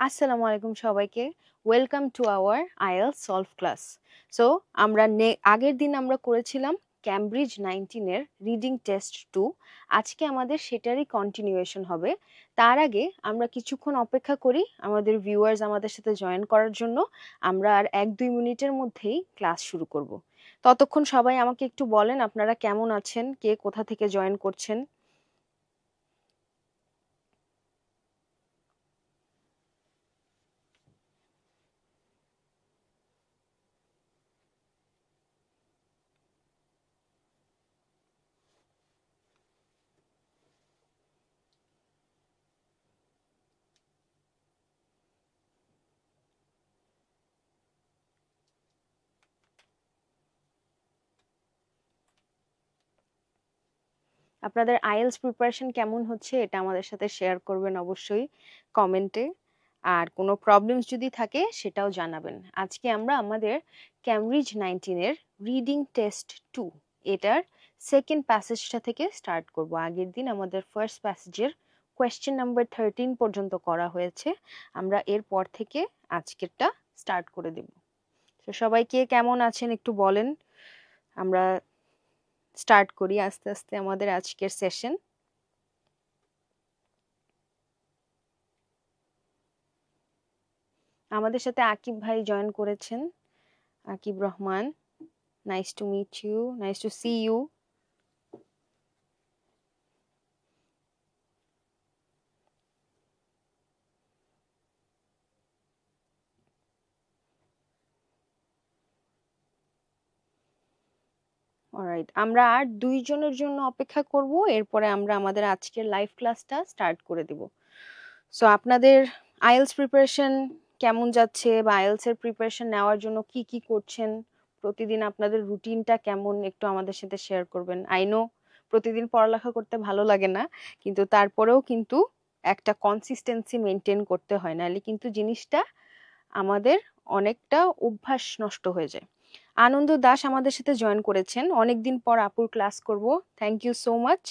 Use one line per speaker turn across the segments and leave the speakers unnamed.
আসসালামু আলাইকুম সবাইকে। Welcome to our IELTS solve class. So আমরা আগের দিন আমরা করেছিলাম ক্যামব্রিজ 19 এর রিডিং টেস্ট 2। আজকে আমাদের সেটারই কন্টিনিউয়েশন হবে। তার আগে আমরা কিছুক্ষণ অপেক্ষা করি আমাদের ভিউয়ার্স আমাদের সাথে জয়েন করার জন্য। আমরা আর 1-2 মিনিটের মধ্যেই ক্লাস শুরু করব। ততক্ষণ সবাই আমাকে একটু বলেন আপনারা কেমন আছেন, কে কোথা থেকে জয়েন করছেন। আপনাদের আইএলস প্রিপারেশন কেমন হচ্ছে এটা আমাদের সাথে শেয়ার করবেন অবশ্যই কমেন্টে। আর কোনো প্রবলেমস যদি থাকে সেটাও জানাবেন। আজকে আমরা আমাদের ক্যামব্রিজ 19 এর রিডিং টেস্ট 2 এটার সেকেন্ড প্যাসেজটা থেকে স্টার্ট করব। আগের দিন আমাদের ফার্স্ট প্যাসেজের কোয়েশ্চেন নাম্বার 13 পর্যন্ত করা হয়েছে। আমরা এরপর থেকে আজকেরটা স্টার্ট করে দেব। তো সবাই কে কেমন আছেন একটু বলেন। আমরা স্টার্ট করি আস্তে আস্তে আমাদের আজকের সেশন। আমাদের সাথে আকিব ভাই জয়েন করেছেন, Akib Rahman. Nice to meet you, nice to see you. Alright, আমরা আর 2 জনের জন্য অপেক্ষা করব, এরপরে আমরা আমাদের আজকের লাইভ ক্লাসটা স্টার্ট করে দেব। সো আপনাদের আইএলস প্রিপারেশন কেমন যাচ্ছে বা আইএলস এর প্রিপারেশন নেওয়ার জন্য কি কি করছেন, প্রতিদিন আপনাদের রুটিনটা কেমন একটু আমাদের সাথে শেয়ার করবেন। আই নো প্রতিদিন পড়ালেখা করতে ভালো লাগে না, কিন্তু তারপরেও কিন্তু একটা কনসিস্টেন্সি মেনটেন করতে হয়, নাহলে কিন্তু জিনিসটা আমাদের অনেকটা অভ্যাস নষ্ট হয়ে যায়। আনন্দ দাস আমাদের সাথে জয়েন করেছেন, অনেকদিন পর আপুর ক্লাস করব। থ্যাংক ইউ সো মাচ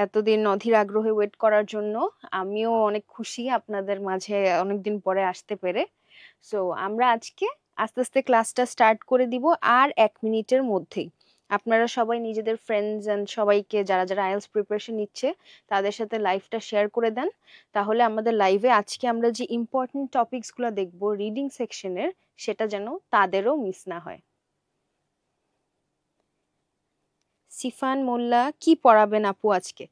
এতদিন অধীর আগ্রহে ওয়েট করার জন্য। আমিও অনেক খুশি আপনাদের মাঝে অনেকদিন পরে আসতে পেরে। সো আমরা আজকে আস্তে আস্তে ক্লাসটা স্টার্ট করে দিব আর 1 মিনিটের মধ্যেই। আপনারা সবাই নিজেদের ফ্রেন্ডস অ্যান্ড সবাইকে যারা যারা আইএলস প্রিপারেশন নিচ্ছে তাদের সাথে লাইভটা শেয়ার করে দেন। তাহলে আমাদের লাইভে আজকে আমরা যে ইম্পর্টেন্ট টপিকসগুলো দেখব রিডিং সেকশনের, সেটা যেন তাদেরও মিস না হয়। সিফান মোল্লা কি পড়াবেন আপু আজকে?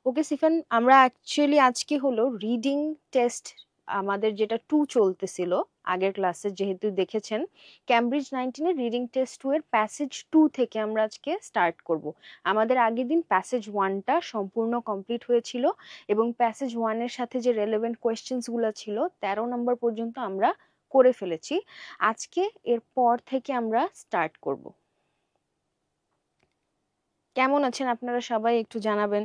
ওকে সিফান, আমরা অ্যাকচুয়ালি আজকে হলো রিডিং টেস্ট আমাদের যেটা 2 চলতেছিল আগের ক্লাসে, যেহেতু দেখেছেন ক্যামব্রিজ 19 এর রিডিং টেস্ট 2 এর প্যাসেজ 2 থেকে আমরা আজকে স্টার্ট করব। আমাদের আগের দিন প্যাসেজ 1টা সম্পূর্ণ কমপ্লিট হয়েছিল এবং প্যাসেজ 1 এর সাথে যে রেলেভেন্ট কোয়েশ্চেন্সগুলো ছিল 13 নম্বর পর্যন্ত আমরা করে ফেলেছি। আজকে এর পর থেকে আমরা স্টার্ট করব। কেমন আছেন আপনারা সবাই একটু জানাবেন।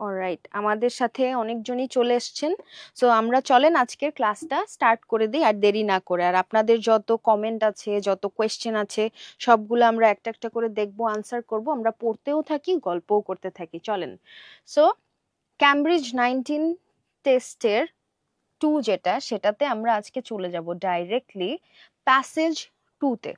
অলরাইট, আমাদের সাথে অনেকজনই চলে এসেছেন। সো আমরা চলেন আজকের ক্লাসটা স্টার্ট করে দিই আর দেরি না করে। আর আপনাদের যত কমেন্ট আছে, যত কোয়েশ্চেন আছে, সবগুলো আমরা একটা একটা করে দেখবো, আনসার করব। আমরা পড়তেও থাকি, গল্পও করতে থাকি, চলেন। সো ক্যামব্রিজ 19 টেস্টের 2 যেটা, সেটাতে আমরা আজকে চলে যাব ডাইরেক্টলি প্যাসেজ 2 তে।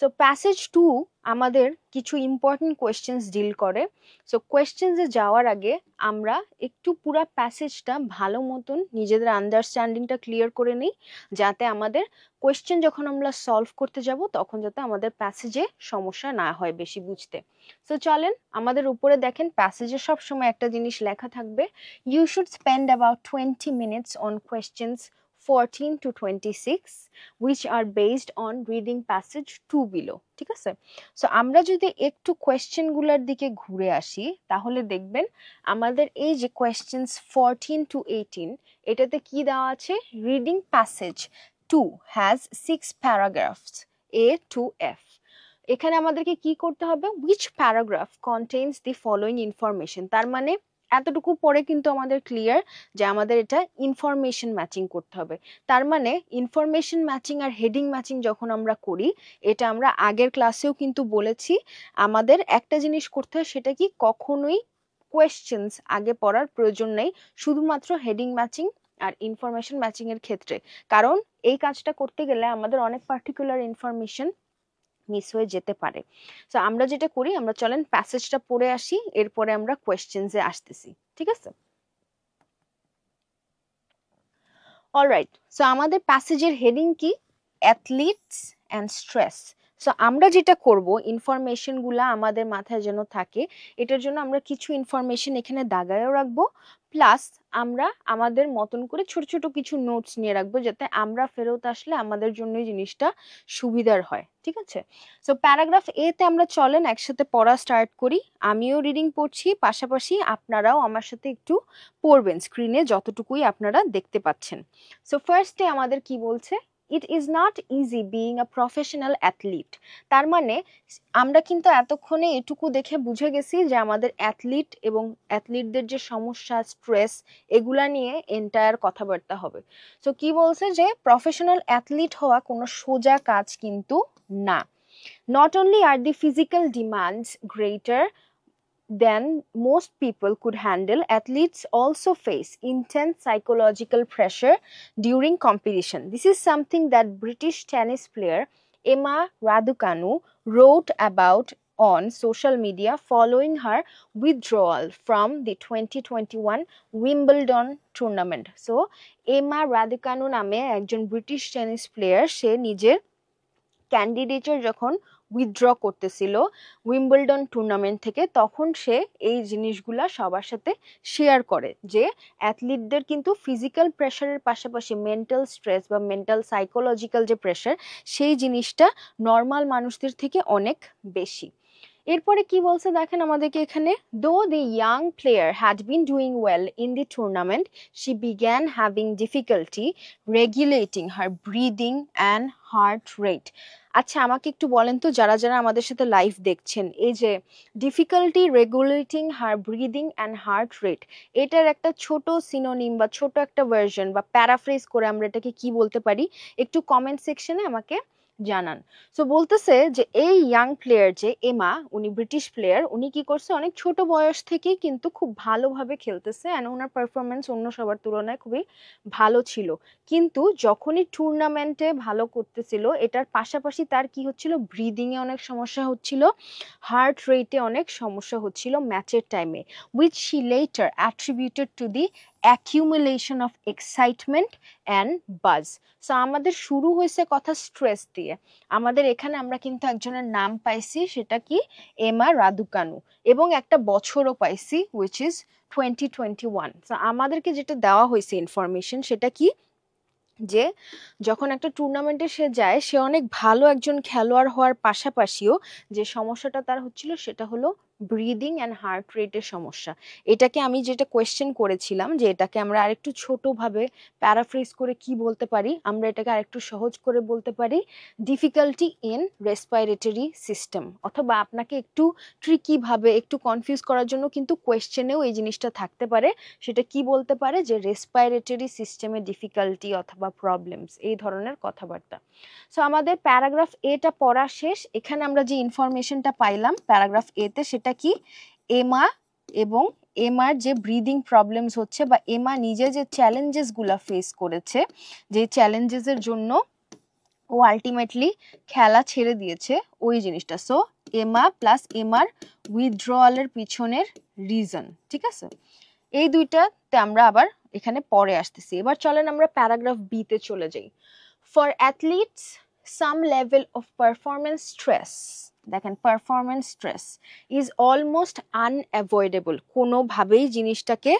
সো প্যাসেজ 2 আমাদের কিছু ইম্পর্টেন্ট কোয়েশ্চেন্স ডিল করে। সো কোয়েশ্চেন্সে যাওয়ার আগে আমরা একটু পুরো প্যাসেজটা ভালো মতন নিজেদের আন্ডারস্ট্যান্ডিংটা ক্লিয়ার করে নিই, যাতে আমাদের কোয়েশ্চেন যখন আমরা সলভ করতে যাব তখন যাতে আমাদের প্যাসেজে সমস্যা না হয় বেশি বুঝতে। সো চলেন, আমাদের উপরে দেখেন প্যাসেজে সবসময় একটা জিনিস লেখা থাকবে, you should spend about 20 minutes on questions 14 to 26 which are based on reading passage 2 below। ঠিক আছে? সো আমরা যদি একটু কোয়েশ্চেনগুলোর দিকে ঘুরে আসি তাহলে দেখবেন আমাদের এই যে কোয়েশ্চেন্স 14 to 18, এটাতে কি দেওয়া আছে, reading passage 2 has 6 paragraphs A to F। এখানে আমাদেরকে কি করতে হবে, which paragraph contains the following information, তার মানে এতটুকু পরে কিন্তু আমাদের ক্লিয়ার যে আমাদের এটা ইনফরমেশন ম্যাচিং করতে হবে। তার মানে ইনফরমেশন ম্যাচিং আর হেডিং ম্যাচিং যখন আমরা করি, এটা আমরা আগের ক্লাসেও কিন্তু বলেছি, আমাদের একটা জিনিস করতে হয়, সেটা কি কখনোই কোয়েশ্চেন্স আগে পড়ার প্রয়োজন নেই, শুধুমাত্র হেডিং ম্যাচিং আর ইনফরমেশন ম্যাচিং এর ক্ষেত্রে। কারণ এই কাজটা করতে গেলে আমাদের অনেক পার্টিকুলার ইনফরমেশন মিস হয়ে যেতে পারে। সো আমরা যেটা করি, আমরা চলেন প্যাসেজটা পড়ে আসি, এরপরে আমরা কোয়েশ্চেন্সে আসতেছি, ঠিক আছে? অলরাইট, সো আমাদের প্যাসেজের হেডিং কি? Athletes and stress. সো আমরা যেটা করব, ইনফরমেশন গুলা আমাদের মাথায় যেন থাকে, এটার জন্য আমরা কিছু ইনফরমেশন এখানে দাগায়ও রাখবো, প্লাস আমরা আমাদের মতন করে ছোট ছোট কিছু নোটস নিয়ে রাখবো, যাতে আমরা ফেরত আসলে আমাদের জন্য এই জিনিসটা সুবিধার হয়, ঠিক আছে? সো প্যারাগ্রাফ এ তে আমরা চলেন একসাথে পড়া স্টার্ট করি। আমিও রিডিং পড়ছি, পাশাপাশি আপনারাও আমার সাথে একটু পড়বেন স্ক্রিনে যতটুকুই আপনারা দেখতে পাচ্ছেন। সো ফার্স্টে আমাদের কি বলছে? It is not easy being a professional athlete. তার মানে আমরা কিন্তু এতক্ষণে এটুকু দেখে বুঝে গেছি যে আমাদের অ্যাথলিট এবং অ্যাথলিটদের যে সমস্যা, স্ট্রেস, এগুলা নিয়ে এন্টায়ার কথাবার্তা হবে। সো কি বলছে যে প্রফেশনাল অ্যাথলিট হওয়া কোনো সোজা কাজ কিন্তু না। Not only are the physical demands greater than most people could handle, athletes also face intense psychological pressure during competition. This is something that British tennis player Emma Raducanu wrote about on social media following her withdrawal from the 2021 Wimbledon tournament. So, Emma Raducanu নামে একজন British tennis player, সে নিজের ক্যান্ডিডেটের যখন withdraw করতেছিল Wimbledon tournament থেকে, তখন সে এই জিনিসগুলা সবার সাথে শেয়ার করে যে অ্যাথলিটদের কিন্তু ফিজিক্যাল প্রেশারের পাশাপাশি মেন্টাল স্ট্রেস বা মেন্টাল সাইকোলজিক্যাল যে প্রেশার, সেই জিনিসটা নর্মাল মানুষদের থেকে অনেক বেশি। এরপরে কি বলছে দেখেন আমাদেরকে এখানে, দো the young player had been doing well in the tournament, she began having difficulty regulating her breathing and heart rate. আচ্ছা, আমাকে একটু বলেন তো, যারা যারা আমাদের সাথে লাইভ দেখছেন, এই যে difficulty regulating her breathing and heart rate, এটার একটা ছোট সিনোনিম বা ছোট একটা ভার্সন বা প্যারাফ্রেজ করে আমরা এটাকে কি বলতে পারি, একটু কমেন্ট সেকশনে আমাকে জানান। সো বলতেছে যে এই ইয়াং প্লেয়ার যে এমা, উনি ব্রিটিশ প্লেয়ার, উনি কি করছে, অনেক ছোট বয়স থেকেই কিন্তু খুব ভালোভাবে খেলতেছে, এন্ড ওনার পারফরমেন্স অন্য সবার তুলনায় খুবই ভালো ছিল। কিন্তু যখনই টুর্নামেন্টে ভালো করতেছিল, এটার পাশাপাশি তার কি হচ্ছিল, ব্রিদিং এ অনেক সমস্যা হচ্ছিল, হার্ট রেটে অনেক সমস্যা হচ্ছিল ম্যাচের টাইমে, which she later attributed to the accumulation of excitement and buzz. So আমাদের শুরু হয়েছে কথা স্ট্রেস দিয়ে, আমাদের এখানে আমরা কিন্তু একজনের নাম পাইছি, সেটা কি, এমা রাদুকানু, এবং একটা বছরও পাইছি, which is 2021। সো আমাদেরকে যেটা দেওয়া হয়েছে ইনফরমেশন, সেটা কি, যে যখন একটা টুর্নামেন্টে সে যায়, সে অনেক ভালো একজন খেলোয়াড় হওয়ার পাশাপাশিও যে সমস্যাটা তার হচ্ছিল, সেটা হলো ব্রিদিং অ্যান্ড হার্ট রেটের সমস্যা। এটাকে আমি যেটা কোয়েশ্চেন করেছিলাম, যে এটাকে আমরা আরেকটু ছোটভাবে প্যারাফ্রেজ করে কি বলতে পারি, আমরা এটাকে আরেকটু সহজ করে বলতে পারি ডিফিকাল্টি ইন রেসপিরেটরি সিস্টেম, অথবা আপনাকে একটু ট্রিকি ভাবে একটু কনফিউজ করার জন্য কিন্তু কোয়েশ্চেনেও এই জিনিসটা থাকতে পারে, সেটা কি বলতে পারে, যে রেসপিরেটরি সিস্টেমে ডিফিকাল্টি অথবা প্রবলেমস, এই ধরনের কথাবার্তা। সো আমাদের প্যারাগ্রাফ এটা পড়া শেষ। এখানে আমরা যে ইনফরমেশনটা পাইলাম প্যারাগ্রাফ এতে, সেটা কি, এমা এবং এমার যে ব্রিদিং প্রবলেমস হচ্ছে, বা এমা নিজে যে চ্যালেঞ্জেস গুলা ফেস করেছে, যে চ্যালেঞ্জেসের জন্য ও আলটিমেটলি খেলা ছেড়ে দিয়েছে, ওই জিনিসটা। সো এমা প্লাস এমার উইথড্রয়ালের পিছনের রিজন, ঠিক আছে? এই দুইটাতে আমরা আবার এখানে পরে আসতেছি। এবার চলেন আমরা প্যারাগ্রাফ বি তে চলে যাই। For athletes some level of performance stress, দেখেন performance stress is almost unavoidable, কোনোভাবেই জিনিসটাকে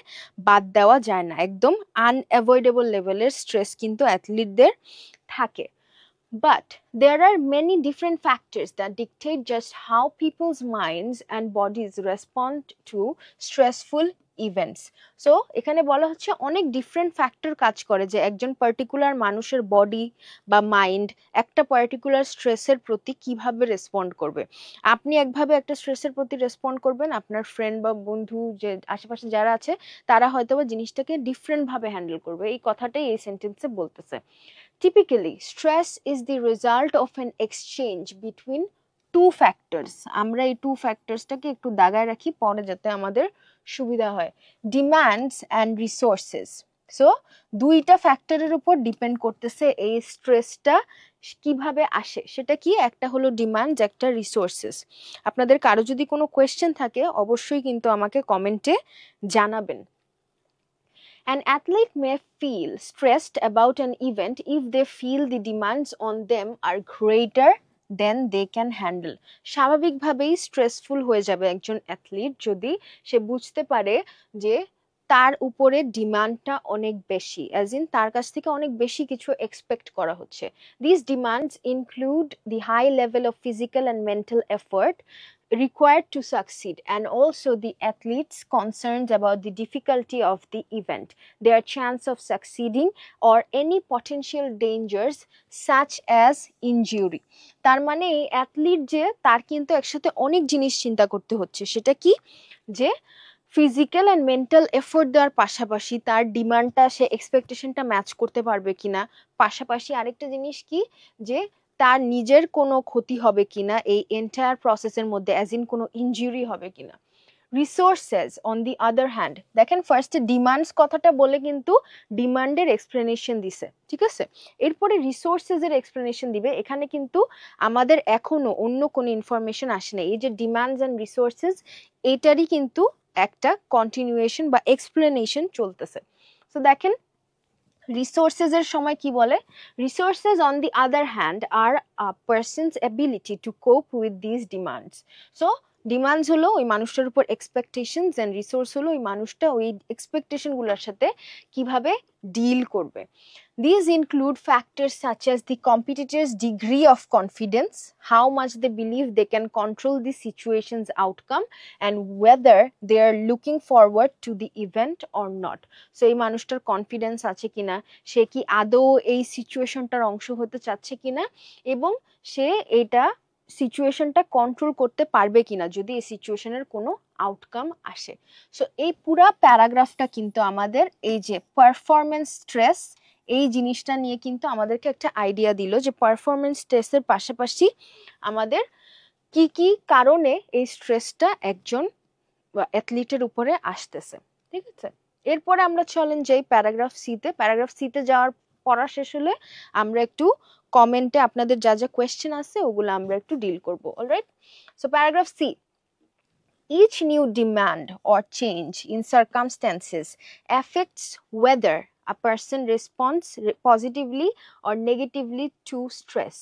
বাদ দেওয়া যায় না, একদম আনঅ্যাভয়েডেবল লেভেলের স্ট্রেস কিন্তু অ্যাথলিটদের থাকে। But there are many different factors that dictate just how people's minds and bodies respond to stressful events. So এখানে বলা হচ্ছে অনেক ডিফারেন্ট ফ্যাক্টর কাজ করে যে একজন পার্টিকুলার মানুষের বডি বা মাইন্ড একটা পার্টিকুলার স্ট্রেসের প্রতি কিভাবে রেসপন্ড করবে। আপনি একভাবে একটা স্ট্রেসের প্রতি রেসপন্ড করবেন, আপনার ফ্রেন্ড বা বন্ধু যে আশেপাশে যারা আছে তারা হয়তো বা জিনিসটাকে ডিফারেন্ট ভাবে হ্যান্ডেল করবে। এই কথাটাই এই সেন্টেন্সে বলতেছে। Typically stress is the result of an exchange between two factors. আমরা এই টু ফ্যাক্টরসটাকে একটু দাগায় রাখি পরে যাতে আমাদের সুবিধা হয়। Demands and resources. সো দুইটা ফ্যাক্টরের উপর ডিপেন্ড করতেছে এই স্ট্রেসটা কিভাবে আসে। সেটা কি, একটা হলো ডিমান্ডস, একটা রিসোর্সেস। আপনাদের কারো যদি কোনো কোয়েশ্চেন থাকে অবশ্যই কিন্তু আমাকে কমেন্টে জানাবেন। An athlete may feel stressed about an event if they feel the demands on them are greater than they can handle. স্বাভাবিকভাবেই স্ট্রেসফুল হয়ে যাবে একজন অ্যাথলিট যদি সে বুঝতে পারে যে তার উপরে ডিমান্ডটা অনেক বেশি, অ্যাজ ইন তার কাছ থেকে অনেক বেশি কিছু এক্সপেক্ট করা হচ্ছে। These demands include the high level of physical and mental effort required to succeed, and also the athletes' concerns about the difficulty of the event, their chance of succeeding, or any potential dangers such as injury. তার মানে এই athlete যে তার কিন্তু একসাথে অনেক জিনিস চিন্তা করতে হচ্ছে। সেটা কি, যে ফিজিক্যাল অ্যান্ড মেন্টাল এফোর্ট দেওয়ার পাশাপাশি তার ডিমান্ডটা সে এক্সপেকটেশনটা ম্যাচ করতে পারবে কিনা, পাশাপাশি আরেকটা জিনিস কি যে তার নিজের কোনো ক্ষতি হবে কিনা এই এন্টায়ার প্রসেসের মধ্যে, অ্যাজ ইন কোনো ইনজুরি হবে কিনা। Resources on the other hand, দেখেন ফার্স্টে ডিমান্ডস কথাটা বলে কিন্তু ডিমান্ডের এক্সপ্লেনেশন দিছে, ঠিক আছে, এরপরে রিসোর্সেসের এক্সপ্লেনেশন দিবে। এখানে কিন্তু আমাদের এখনো অন্য কোনো ইনফরমেশন আসে না। এই যে ডিমান্ডস অ্যান্ড রিসোর্সেস এটারই কিন্তু একটা কন্টিনিউয়েশন বা এক্সপ্লেনেশন চলতেছে। সো দেখেন রিসোর্সেস এর সময় কি বলে, resources on the other hand are a person's ability to cope with this demands. So demands হলো ওই মানুষটার উপর এক্সপেকটেশনস, এন্ড রিসোর্স হলো ওই মানুষটা ওই এক্সপেকটেশনগুলোর সাথে কিভাবে ডিল করবে। These include factors such as the competitor's degree of confidence, how much they believe they can control the situation's outcome, and whether they are looking forward to the event or not. So এই মানুষটার confidence আছে কিনা, সে কি আদৌ এই সিচুয়েশনটার অংশ হতে চাচ্ছে কিনা, এবং সে এটা সিচুয়েশনটা কন্ট্রোল করতে পারবে কিনা যদি এই সিচুয়েশনের কোনো আউটকাম আসে। সো এই পুরা প্যারাগ্রাফটা কিন্তু আমাদের এই যে পারফরমেন্স স্ট্রেস এই জিনিসটা নিয়ে কিন্তু আমাদেরকে একটা আইডিয়া দিল যে পারফরমেন্স স্ট্রেসের পাশাপাশি আমাদের কি কি কারণে এই স্ট্রেসটা একজন অ্যাথলিটের উপরে আসতেছে, ঠিক আছে। এরপরে আমরা চলেন যাই প্যারাগ্রাফ সিতে। প্যারাগ্রাফ সিতে যাওয়ার পড়া শেষ হলে আমরা একটু কমেন্টে আপনাদের যা যা কোয়েশ্চেন আছে ওগুলো আমরা একটু ডিল করব। Alright, so paragraph C, each new demand or change in circumstances affects whether a person responds positively or negatively to stress.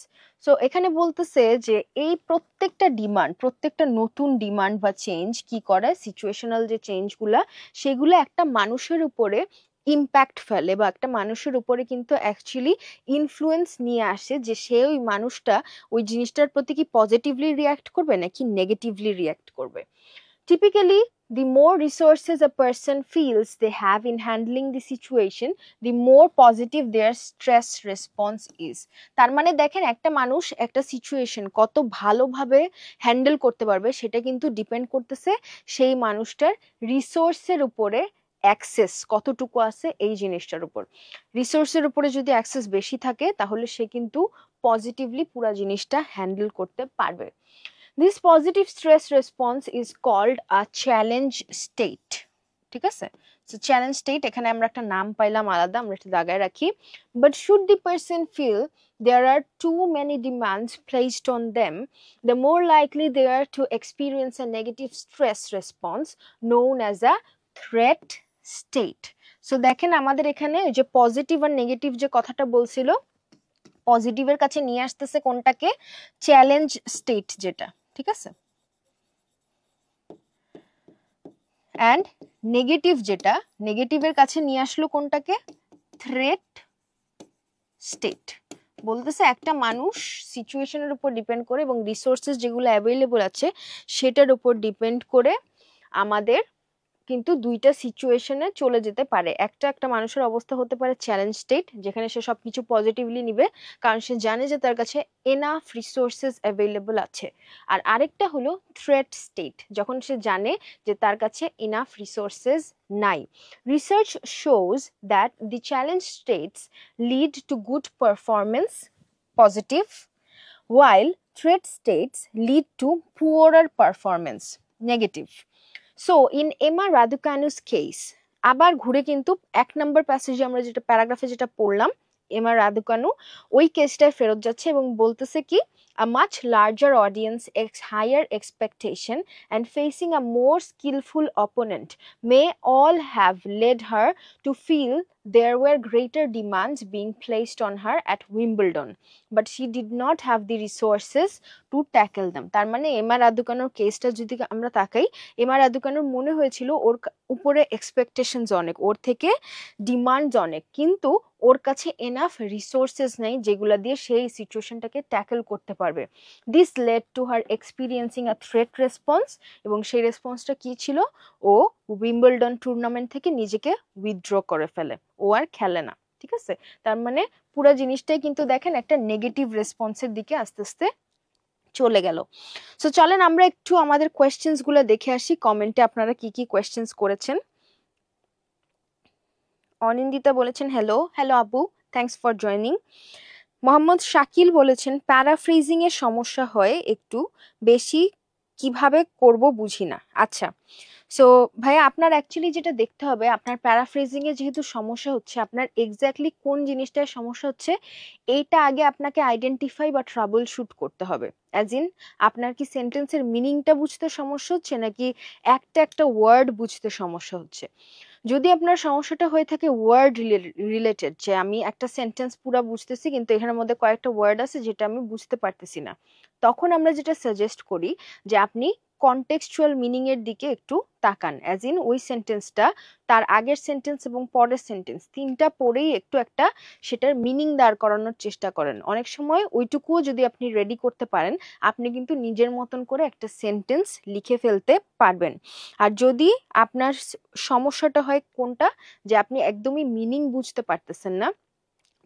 So এখানে বলতেছে যে এই প্রত্যেকটা ডিমান্ড, প্রত্যেকটা নতুন ডিমান্ড বা চেঞ্জ কি করে, সিচুয়েশনাল যে চেঞ্জগুলা সেগুলো একটা মানুষের উপরে ইম্প্যাক্ট ফেলে বা একটা মানুষের উপরে কিন্তু অ্যাকচুয়ালি ইনফ্লুয়েন্স নিয়ে আসে যে সে ওই মানুষটা ওই জিনিসটার প্রতি কি পজিটিভলি রিয়াক্ট করবে নাকি নেগেটিভলি রিয়াক্ট করবে। Typically, the more resources a person feels they have in handling the situation, the more positive their stress response is. তার মানে দেখেন একটা মানুষ একটা সিচুয়েশন কত ভালোভাবে হ্যান্ডেল করতে পারবে সেটা কিন্তু ডিপেন্ড করতেছে সেই মানুষটার রিসোর্সের উপরে অ্যাক্সেস কতটুকু আছে এই জিনিসটার উপর। রিসোর্সের উপরে যদি অ্যাক্সেস বেশি থাকে তাহলে সে কিন্তু পজিটিভলি পুরো জিনিসটা হ্যান্ডেল করতে পারবে। This positive stress response is called a challenge state, ঠিক আছে। So challenge state এখানে আমরা একটা নাম পাইলাম আলাদা, আমরা এটা দাগায় রাখি। But should the person feel there are too many demands placed on them, the more likely they are to experience a negative stress response known as a threat state. So দেখেন আমাদের এখানে যে পজিটিভ আর negative যে কথাটা বলছিল, পজিটিভের কাছে নিয়ে আসতেছে কোনটাকে, চ্যালেঞ্জ স্টেট যেটা, ঠিক আছে, অ্যান্ড নেগেটিভ যেটা, নেগেটিভের কাছে নিয়ে আসলো কোনটাকে, থ্রেট স্টেট। বলতেছে একটা মানুষ সিচুয়েশনের উপর ডিপেন্ড করে এবং রিসোর্সেস যেগুলো অ্যাভেলেবল আছে সেটার উপর ডিপেন্ড করে আমাদের কিন্তু দুইটা সিচুয়েশনে চলে যেতে পারে। একটা মানুষের অবস্থা হতে পারে চ্যালেঞ্জ স্টেট, যেখানে সে সবকিছু পজিটিভলি নিবে কারণ সে জানে যে তার কাছে এনাফ রিসোর্সেস অ্যাভেলেবল আছে। আর আরেকটা হলো থ্রেট স্টেট, যখন সে জানে যে তার কাছে এনাফ রিসোর্সেস নাই। Research shows that the challenge states lead to good performance, positive, while threat states lead to poorer performance, negative. So in Emma Raducanu's case, আবার ঘুরে কিন্তু 1 নম্বর প্যাসেজে আমরা যেটা প্যারাগ্রাফে যেটা পড়লাম, এমা রাদুকানু ওই কেসটায় ফেরত যাচ্ছে এবং বলতেছে কি, a much larger audience, higher expectation and facing a more skillful opponent may all have led her to feel there were greater demands being placed on her at Wimbledon, but she did not have the resources to tackle them. তার মানে এমা রাদুকানুর কেসটা যদি আমরা তাকাই, এমা রাদুকানুর মনে হয়েছিল ওর উপরে expectations অনেক, ওর থেকে ডিমান্ডস অনেক, কিন্তু ওর কাছে এনাফ রিসোর্সেস নেই যেগুলো দিয়ে সেই সিচুয়েশনটাকে ট্যাকল করতে পারবে। This led to her experiencing a threat response, এবং সেই রেসপন্সটা কি ছিল, ও উইম্বলডন টুর্নামেন্ট থেকে নিজেকে উইথড্র করে ফেলে, ও আর খেলে না। ঠিক আছে, তার মানে পুরো জিনিসটাই কিন্তু দেখেন একটা নেগেটিভ রেসপন্সের দিকে আস্তে আস্তে চলে গেল। সো চলেন আমরা একটু আমাদের কোয়েশ্চেন্স গুলো দেখে আসি, কমেন্টে আপনারা কি কি কোয়েশ্চেন্স করেছেন। অনিন্দিতা বলেছেন হ্যালো। হ্যালো আপু, thanks for joining. Mohammad Shakil বলেছেন প্যারাফ্রেজিং এর সমস্যা হয় একটু বেশি, কিভাবে করব বুঝি না। আচ্ছা, সো ভাইয়া আপনার অ্যাকচুয়ালি যেটা দেখতে হবে, আপনার প্যারাফ্রেজিং এ যেহেতু সমস্যা হচ্ছে, আপনার এক্স্যাক্টলি কোন জিনিসটায় সমস্যা হচ্ছে এইটা আগে আপনাকে আইডেন্টিফাই বা ট্রাবল শুট করতে হবে। অ্যাজ ইন, আপনার কি সেন্টেন্সের মিনিংটা বুঝতে সমস্যা হচ্ছে নাকি একটা একটা ওয়ার্ড বুঝতে সমস্যা হচ্ছে। যদি আপনার সমস্যাটা হয়ে থাকে ওয়ার্ড রিলেটেড, যে আমি একটা সেন্টেন্স পুরো বুঝতেছি কিন্তু এখানের মধ্যে কয়েকটা ওয়ার্ড আছে যেটা আমি বুঝতে পারতেছি না, তখন আমরা যেটা সাজেস্ট করি যে আপনি কনটেক্সচুয়াল মিনিং এর দিকে একটু তাকান। অ্যাজ ইন ওই সেন্টেন্সটা, তার আগের সেন্টেন্স এবং পরের সেন্টেন্স তিনটা পরেই একটু একটা সেটার মিনিং দাঁড় করানোর চেষ্টা করেন। অনেক সময় ওইটুকুও যদি আপনি রেডি করতে পারেন, আপনি কিন্তু নিজের মতন করে একটা সেন্টেন্স লিখে ফেলতে পারবেন। আর যদি আপনার সমস্যাটা হয় কোনটা, যে আপনি একদমই মিনিং বুঝতে পারতেছেন না,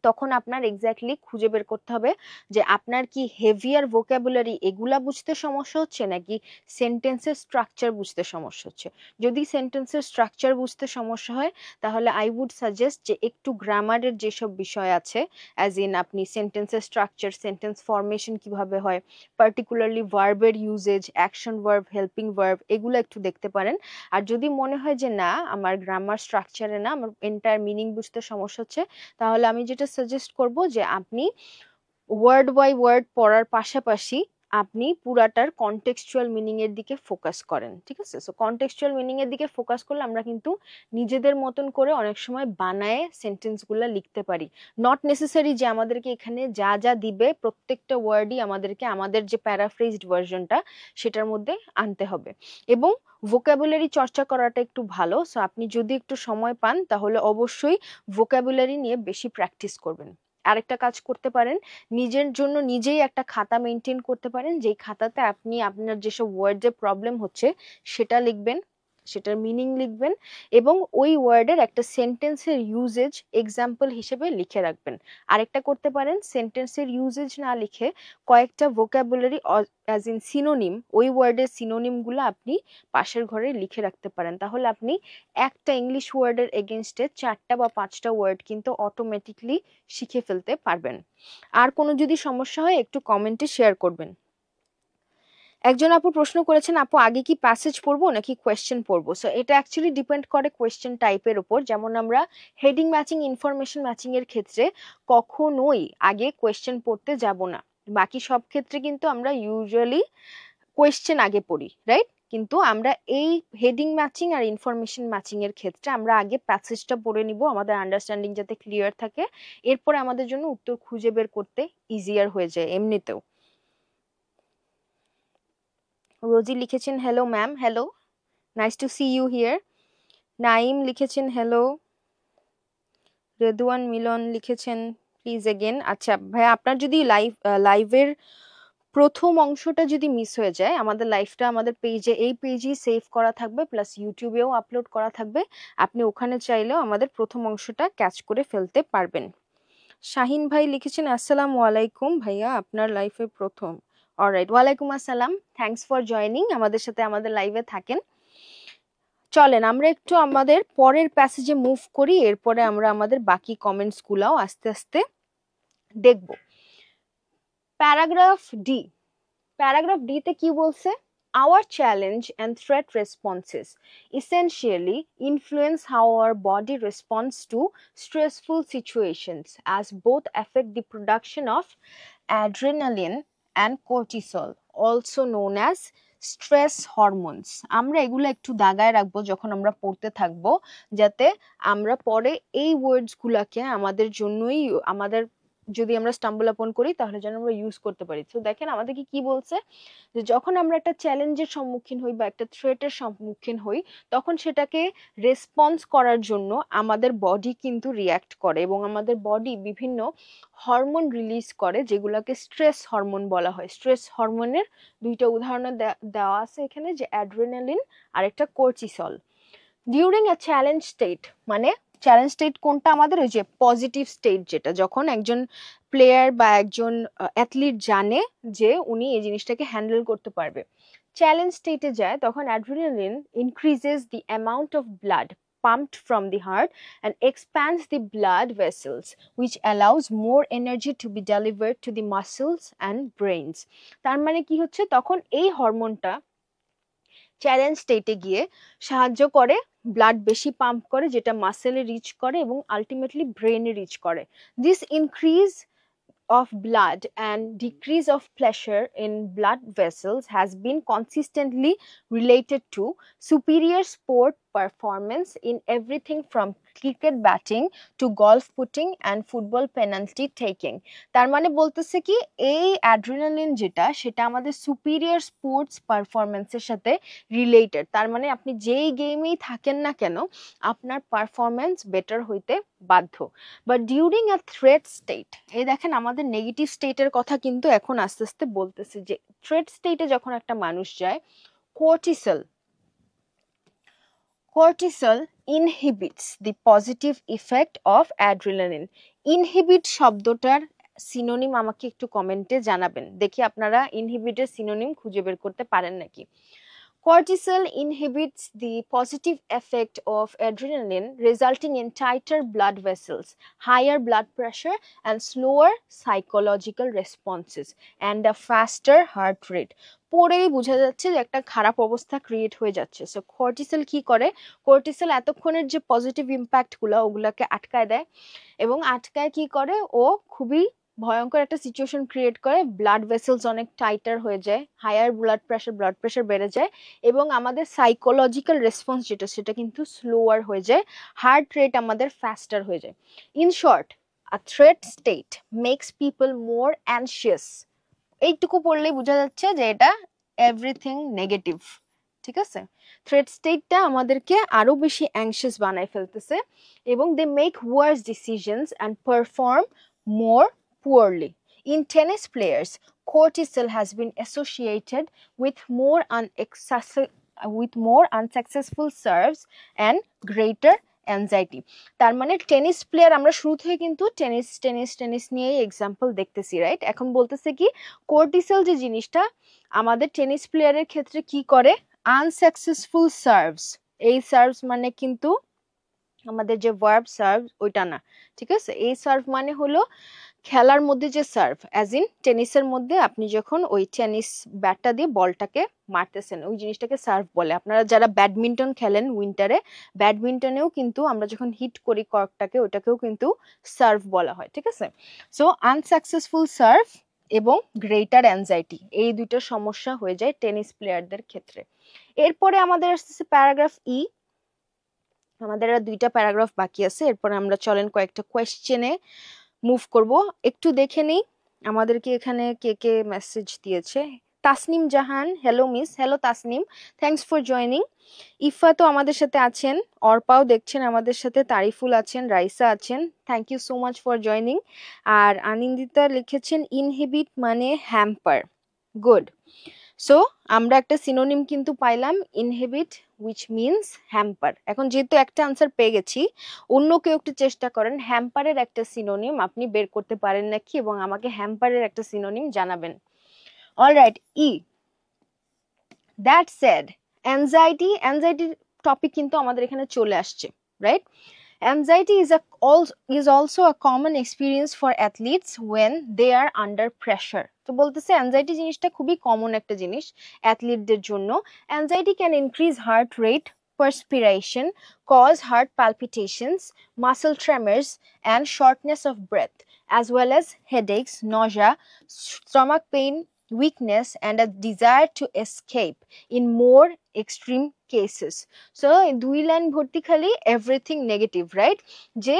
তখন আপনার এক্স্যাক্টলি খুঁজে বের করতে হবে যে আপনার কি হেভিয়ার ভোকাবুলারি এগুলা বুঝতে সমস্যা হচ্ছে নাকি সেন্টেন্সের স্ট্রাকচার বুঝতে সমস্যা হচ্ছে। যদি সেন্টেন্সের স্ট্রাকচার বুঝতে সমস্যা হয়, তাহলে আই উড সাজেস্ট যে একটু গ্রামারের যেসব বিষয় আছে, অ্যাজ ইন আপনি সেন্টেন্সের স্ট্রাকচার, সেন্টেন্স ফরমেশন কিভাবে হয়, পার্টিকুলারলি ভার্বের uses, action verb, helping verb, এগুলো একটু দেখতে পারেন। আর যদি মনে হয় যে না আমার গ্রামার স্ট্রাকচারে না, আমার এন্টায়ার মিনিং বুঝতে সমস্যা হচ্ছে, তাহলে আমি যেটা সাজেস্ট করব যে আপনি ওয়ার্ড বাই ওয়ার্ড পড়ার পাশাপাশি আপনি পুরাটার কনটেক্সচুয়াল মিনিং এর দিকে ফোকাস করেন। ঠিক আছে, সো কনটেক্সচুয়াল মিনিং এর দিকে ফোকাস করলে আমরা কিন্তু নিজেদের মতন করে অনেক সময় বানায়ে সেন্টেন্সগুলো লিখতে পারি। নট নেসেসারি যে আমাদেরকে এখানে যা যা দিবে প্রত্যেকটা ওয়ার্ডই আমাদেরকে আমাদের যে প্যারাফ্রেজড ভার্সনটা সেটার মধ্যে আনতে হবে। এবং ভোকাবুলারি চর্চা করাটা একটু ভালো, সো আপনি যদি একটু সময় পান তাহলে অবশ্যই ভোকাবুলারি নিয়ে বেশি প্র্যাকটিস করবেন। আরেকটা কাজ করতে পারেন, নিজের জন্য নিজেই একটা খাতা মেনটেন করতে পারেন, যেই খাতাতে আপনি আপনার যেসব ওয়ার্ডে প্রবলেম হচ্ছে সেটা লিখবেন, সেটার মিনিং লিখবেন, এবং ওই ওয়ার্ডের একটা সেন্টেন্সের ইউজেজ এক্সাম্পল হিসেবে লিখে রাখবেন। আরেকটা করতে পারেন, সেন্টেন্সের ইউজেজ না লিখে কয়েকটা ভোকাবুলারি অ্যাজ ইন সিনোনিম, ওই ওয়ার্ডের সিনোনিমগুলো আপনি পাশের ঘরে লিখে রাখতে পারেন। তাহলে আপনি একটা ইংলিশ ওয়ার্ডের এগেনস্টে 4টা বা 5টা ওয়ার্ড কিন্তু অটোমেটিকলি শিখে ফেলতে পারবেন। আর কোনো যদি সমস্যা হয় একটু কমেন্টে শেয়ার করবেন। একজন আপু প্রশ্ন করেছেন, আপু আগে কি প্যাসেজ পড়বো নাকি কোয়েশ্চেন পড়বো? সো এটা অ্যাকচুয়ালি ডিপেন্ড করে কোয়েশ্চেন টাইপের উপর। যেমন আমরা হেডিং ম্যাচিং, ইনফরমেশন ম্যাচিং এর ক্ষেত্রে কখনোই আগে কোয়েশ্চেন পড়তে যাব না। বাকি সব ক্ষেত্রে কিন্তু আমরা ইউজুয়ালি কোয়েশ্চেন আগে পড়ি, রাইট? কিন্তু আমরা এই হেডিং ম্যাচিং আর ইনফরমেশন ম্যাচিং এর ক্ষেত্রে আমরা আগে প্যাসেজটা পড়ে নিব, আমাদের আন্ডারস্ট্যান্ডিং যাতে ক্লিয়ার থাকে, এরপরে আমাদের জন্য উত্তর খুঁজে বের করতে ইজিয়ার হয়ে যায় এমনিতেও। রোজি লিখেছেন hello ma'am. Hello, nice to see you here. Naim লিখেছেন হ্যালো। রেদওয়ান মিলন লিখেছেন প্লিজ এগেন। আচ্ছা ভাইয়া, আপনার যদি লাইভের প্রথম অংশটা যদি মিস হয়ে যায়, আমাদের লাইফটা আমাদের পেজে, এই পেজেই সেভ করা থাকবে, প্লাস ইউটিউবেও আপলোড করা থাকবে। আপনি ওখানে চাইলেও আমাদের প্রথম অংশটা ক্যাচ করে ফেলতে পারবেন। শাহিন ভাই লিখেছেন আসসালামু আলাইকুম ভাইয়া, আপনার লাইফে প্রথম। অলরাইট, ওয়ালাইকুম আসসালাম, থ্যাঙ্কস ফর জয়নিং, আমাদের সাথে আমাদের লাইভে থাকেন। চলেন আমরা একটু আমাদের পরের প্যাসেজে মুভ করি, এরপরে আমরা আমাদের বাকি কমেন্টস গুলাও আস্তে আস্তে দেখব। প্যারাগ্রাফ ডি, প্যারাগ্রাফ ডি তে কি বলছে? Our challenge and threat responses essentially influence how our body responds to stressful situations, as both affect the production of adrenaline and cortisol, also known as stress hormones. আমরা এগুলো একটু দাগায় রাখবো যখন আমরা পড়তে থাকবো, যাতে আমরা পরে এই ওয়ার্ডস গুলাকে আমাদের জন্যই, আমাদের যদি আমরা স্টাম্বল আপন করি তাহলে যেন আমরা ইউজ করতে পারি। তো দেখেন আমাদেরকে কি বলছে, যে যখন আমরা একটা চ্যালেঞ্জের সম্মুখীন হই বা একটা থ্রেটের সম্মুখীন হই, তখন সেটাকে রেসপন্স করার জন্য আমাদের বডি কিন্তু রিয়্যাক্ট করে, এবং আমাদের বডি বিভিন্ন হরমোন রিলিজ করে, যেগুলোকে স্ট্রেস হরমোন বলা হয়। স্ট্রেস হরমোনের দুইটা উদাহরণ দেওয়া আছে এখানে, যে অ্যাড্রেনালিন আর একটা cortisol. During a challenge state, মানে চ্যালেঞ্জ স্টেট কোনটা আমাদের? ওই যে পজিটিভ স্টেট, যেটা যখন একজন প্লেয়ার বা একজন অ্যাথলিট জানে যে উনি এই জিনিসটাকে হ্যান্ডেল করতে পারবে। চ্যালেঞ্জ স্টেটে যায় তখন adrenaline increases the amount of blood pumped from the heart and expands the blood vessels, which allows more energy to be delivered to the muscles and brains. তার মানে কি হচ্ছে, তখন এই হরমোনটা চ্যালেঞ্জ স্টেটে গিয়ে সাহায্য করে, ব্লাড বেশি পাম্প করে, যেটা মাসেলে রিচ করে এবং আলটিমেটলি ব্রেনে রিচ করে। This increase of blood and decrease of pressure in blood vessels has been consistently related to superior sport performance in everything from cricket batting to golf putting and football penalty taking. তার মানে বলতেছে কি, এই adrenaline যেটা, সেটা আমাদের superior sports পারফরমেন্সের সাথে রিলেটেড। তার মানে আপনি যেই গেমেই থাকেন না কেন, আপনার পারফরমেন্স বেটার হইতে বাধ্য। But during a threat state, এই দেখেন আমাদের নেগেটিভ স্টেটের কথা কিন্তু এখন আস্তে আস্তে বলতেছে, যে থ্রেট স্টেটে যখন একটা মানুষ যায়, cortisol inhibits the positive effect of adrenaline. Inhibit শব্দটার সিনোনিম আমাকে একটু কমেন্টে জানাবেন, দেখি আপনারা ইনহিবিটের সিনোনিম খুঁজে বের করতে পারেন নাকি। Cortisol inhibits the positive effect of adrenaline, resulting in tighter blood vessels, higher blood pressure, and slower psychological responses, and a faster heart rate. পরেই বোঝা যাচ্ছে যে একটা খারাপ অবস্থা ক্রিয়েট হয়ে যাচ্ছে। সো কর্টিসল কি করে? কর্টিসল এতক্ষণের যে পজিটিভ ইম্প্যাক্টগুলো, ওগুলাকে আটকায় দেয়, এবং আটকায় কি করে, ও খুবই ভয়ঙ্কর একটা সিচুয়েশন ক্রিয়েট করে। ব্লাড ভেসেলস অনেক টাইটার হয়ে যায়, হায়ার ব্লাড প্রেশার বেড়ে যায়, এবং আমাদের সাইকোলজিক্যাল রেসপন্স যেটা, সেটা কিন্তু স্লোয়ার হয়ে যায়, হার্ট রেট আমাদের ফাস্টার হয়ে যায়। In short, a threat state makes people more anxious. এইটুকু পড়লেই বোঝা যাচ্ছে যে এটা এভরিথিং নেগেটিভ, ঠিক আছে? থ্রেট স্টেটটা আমাদেরকে আরো বেশি অ্যাংশিয়াস বানায় ফেলতেছে, এবং they make worse decisions and perform more poorly. In tennis players, cortisol has been associated with more unsuccessful serves and greater anxiety. তার মানে টেনিস প্লেয়ার, আমরা শুরু থেকে কিন্তু টেনিস নিয়ে এক্সাম্পল দেখতেছি, রাইট? এখন বলতেছে কি, কর্টিসল যে জিনিসটা আমাদের টেনিস প্লেয়ারের ক্ষেত্রে কি করে, আনসাকসেসফুল সার্ভস, এই সার্ভস মানে কিন্তু আমাদের যে ভার্ব সার্ভ ওইটা না, ঠিক আছে? এই সার্ভ মানে হলো খেলার মধ্যে যে সার্ভ, অ্যাজ ইন টেনিসের মধ্যে আপনি যখন ওই টেনিস ব্যাটটা দিয়ে বলটাকে মারতেছেন, ওই জিনিসটাকে সার্ভ বলে। আপনারা যারা ব্যাডমিন্টন খেলেন উইন্টারে, ব্যাডমিন্টনেও কিন্তু আমরা যখন হিট করি কর্কটাকে, ওটাকেও কিন্তু সার্ভ বলা হয়, ঠিক আছে? সো আনসাকসেসফুল সার্ভ এবং গ্রেটার অ্যাংজাইটি, এই দুইটা সমস্যা হয়ে যায় টেনিস প্লেয়ারদের ক্ষেত্রে। এরপরে আমাদের আসছে প্যারাগ্রাফ ই। আমাদের আর দুইটা প্যারাগ্রাফ বাকি আছে, এরপরে আমরা চলেন কয়েকটা কোয়েশ্চেনে মুভ করব। একটু দেখে নেই আমাদেরকে এখানে কে কে মেসেজ দিয়েছে। Tasnim Jahan, hello miss. Hello Tasnim, thanks for joining. Ifa তো আমাদের সাথে আছেন, অর্পাও দেখছেন আমাদের সাথে, তারিফুল আছেন, রাইসা আছেন, thank you so much for joining. আর আনন্দিতা লিখেছেন ইনহিবিট মানে হ্যাম্পার, গুড। সো আমরা একটা সিনোনিম কিন্তু পাইলাম, ইনহিবিট, which means হ্যাম্পার। এখন যেহেতু একটা আনসার পেয়ে গেছি, অন্য কেউ একটু চেষ্টা করেন হ্যাম্পারের একটা সিনোনিম আপনি বের করতে পারেন নাকি, এবং আমাকে হ্যাম্পারের একটা সিনোনিম জানাবেন। অলরাইট, ই। দ্যাট সেড, অ্যাংজাইটির টপিক কিন্তু আমাদের এখানে চলে আসছে, right? Anxiety is also a common experience for athletes when they are under pressure. তো বলতেছে অ্যাংজাইটি জিনিসটা খুবই কমন একটা জিনিস অ্যাথলিটদের জন্য। Anxiety can increase heart rate, perspiration, cause heart palpitations, muscle tremors, and shortness of breath, as well as headaches, nausea, stomach pain, weakness, and a desire to escape in more extreme cases. So দুই line ভর্তি খালি everything negative, right? যে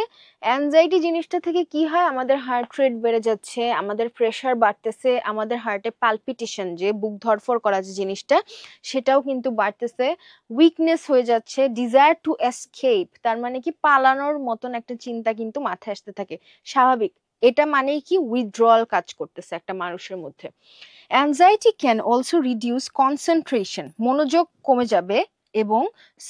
anxiety জিনিসটা থেকে কি হয়, আমাদের heart rate বেড়ে যাচ্ছে, আমাদের প্রেশার বাড়তেছে, আমাদের হার্টে পালপিটেশন যে বুক ধরফর করা যে জিনিসটা সেটাও কিন্তু বাড়তেছে, উইকনেস হয়ে যাচ্ছে, ডিজায়ার টু এসকেপ, তার মানে কি পালানোর মতন একটা চিন্তা কিন্তু মাথায় আসতে থাকে, স্বাভাবিক। এটা মানেই কি উইথড্রয়াল কাজ করতেছে একটা মানুষের মধ্যে। Anxiety can also reduce concentration, মনোযোগ কমে যাবে, এবং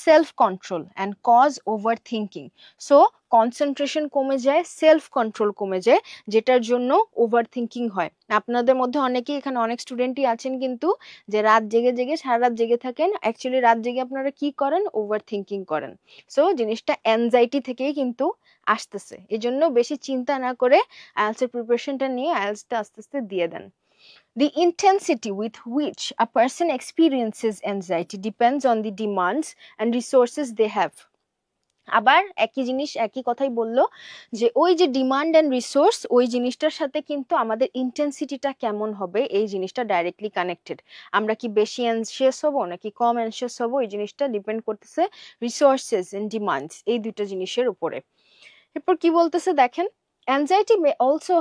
self control and cause overthinking. So concentration কমে যায়, সেলফ কন্ট্রোল কমে যায়, যেটার জন্য ওভার থিঙ্কিং হয়। আপনাদের মধ্যে অনেকেই, এখানে অনেক স্টুডেন্টই আছেন কিন্তু যে রাত জেগে জেগে সারা রাত জেগে থাকেন, অ্যাকচুয়ালি রাত জেগে আপনারা কি করেন, ওভার থিঙ্কিং করেন। সো জিনিসটা অ্যাংজাইটি থেকেই কিন্তু আসতেছে, এই জন্য বেশি চিন্তা না করে আইএলটিএস প্রিপারেশনটা নিয়ে আইএলটিএসটা আস্তে আস্তে দিয়ে দেন। The intensity with which a person experiences anxiety depends on the demands and resources they have. আবার একই জিনিস একই কথাই বললো যে ওই যে ডিমান্ড অ্যান্ড রিসোর্স, ওই জিনিসটার সাথে কিন্তু আমাদের ইন্টেন্সিটিটা কেমন হবে এই জিনিসটা ডাইরেক্টলি কানেক্টেড। আমরা কি বেশি অ্যানশিয়াস হবো নাকি কম অ্যানশিয়াস হবো, এই জিনিসটা ডিপেন্ড করতেছে রিসোর্সেস এন্ড ডিমান্ডস, এই দুটো জিনিসের উপরে। এরপর কি বলতেছে দেখেন, anxiety may also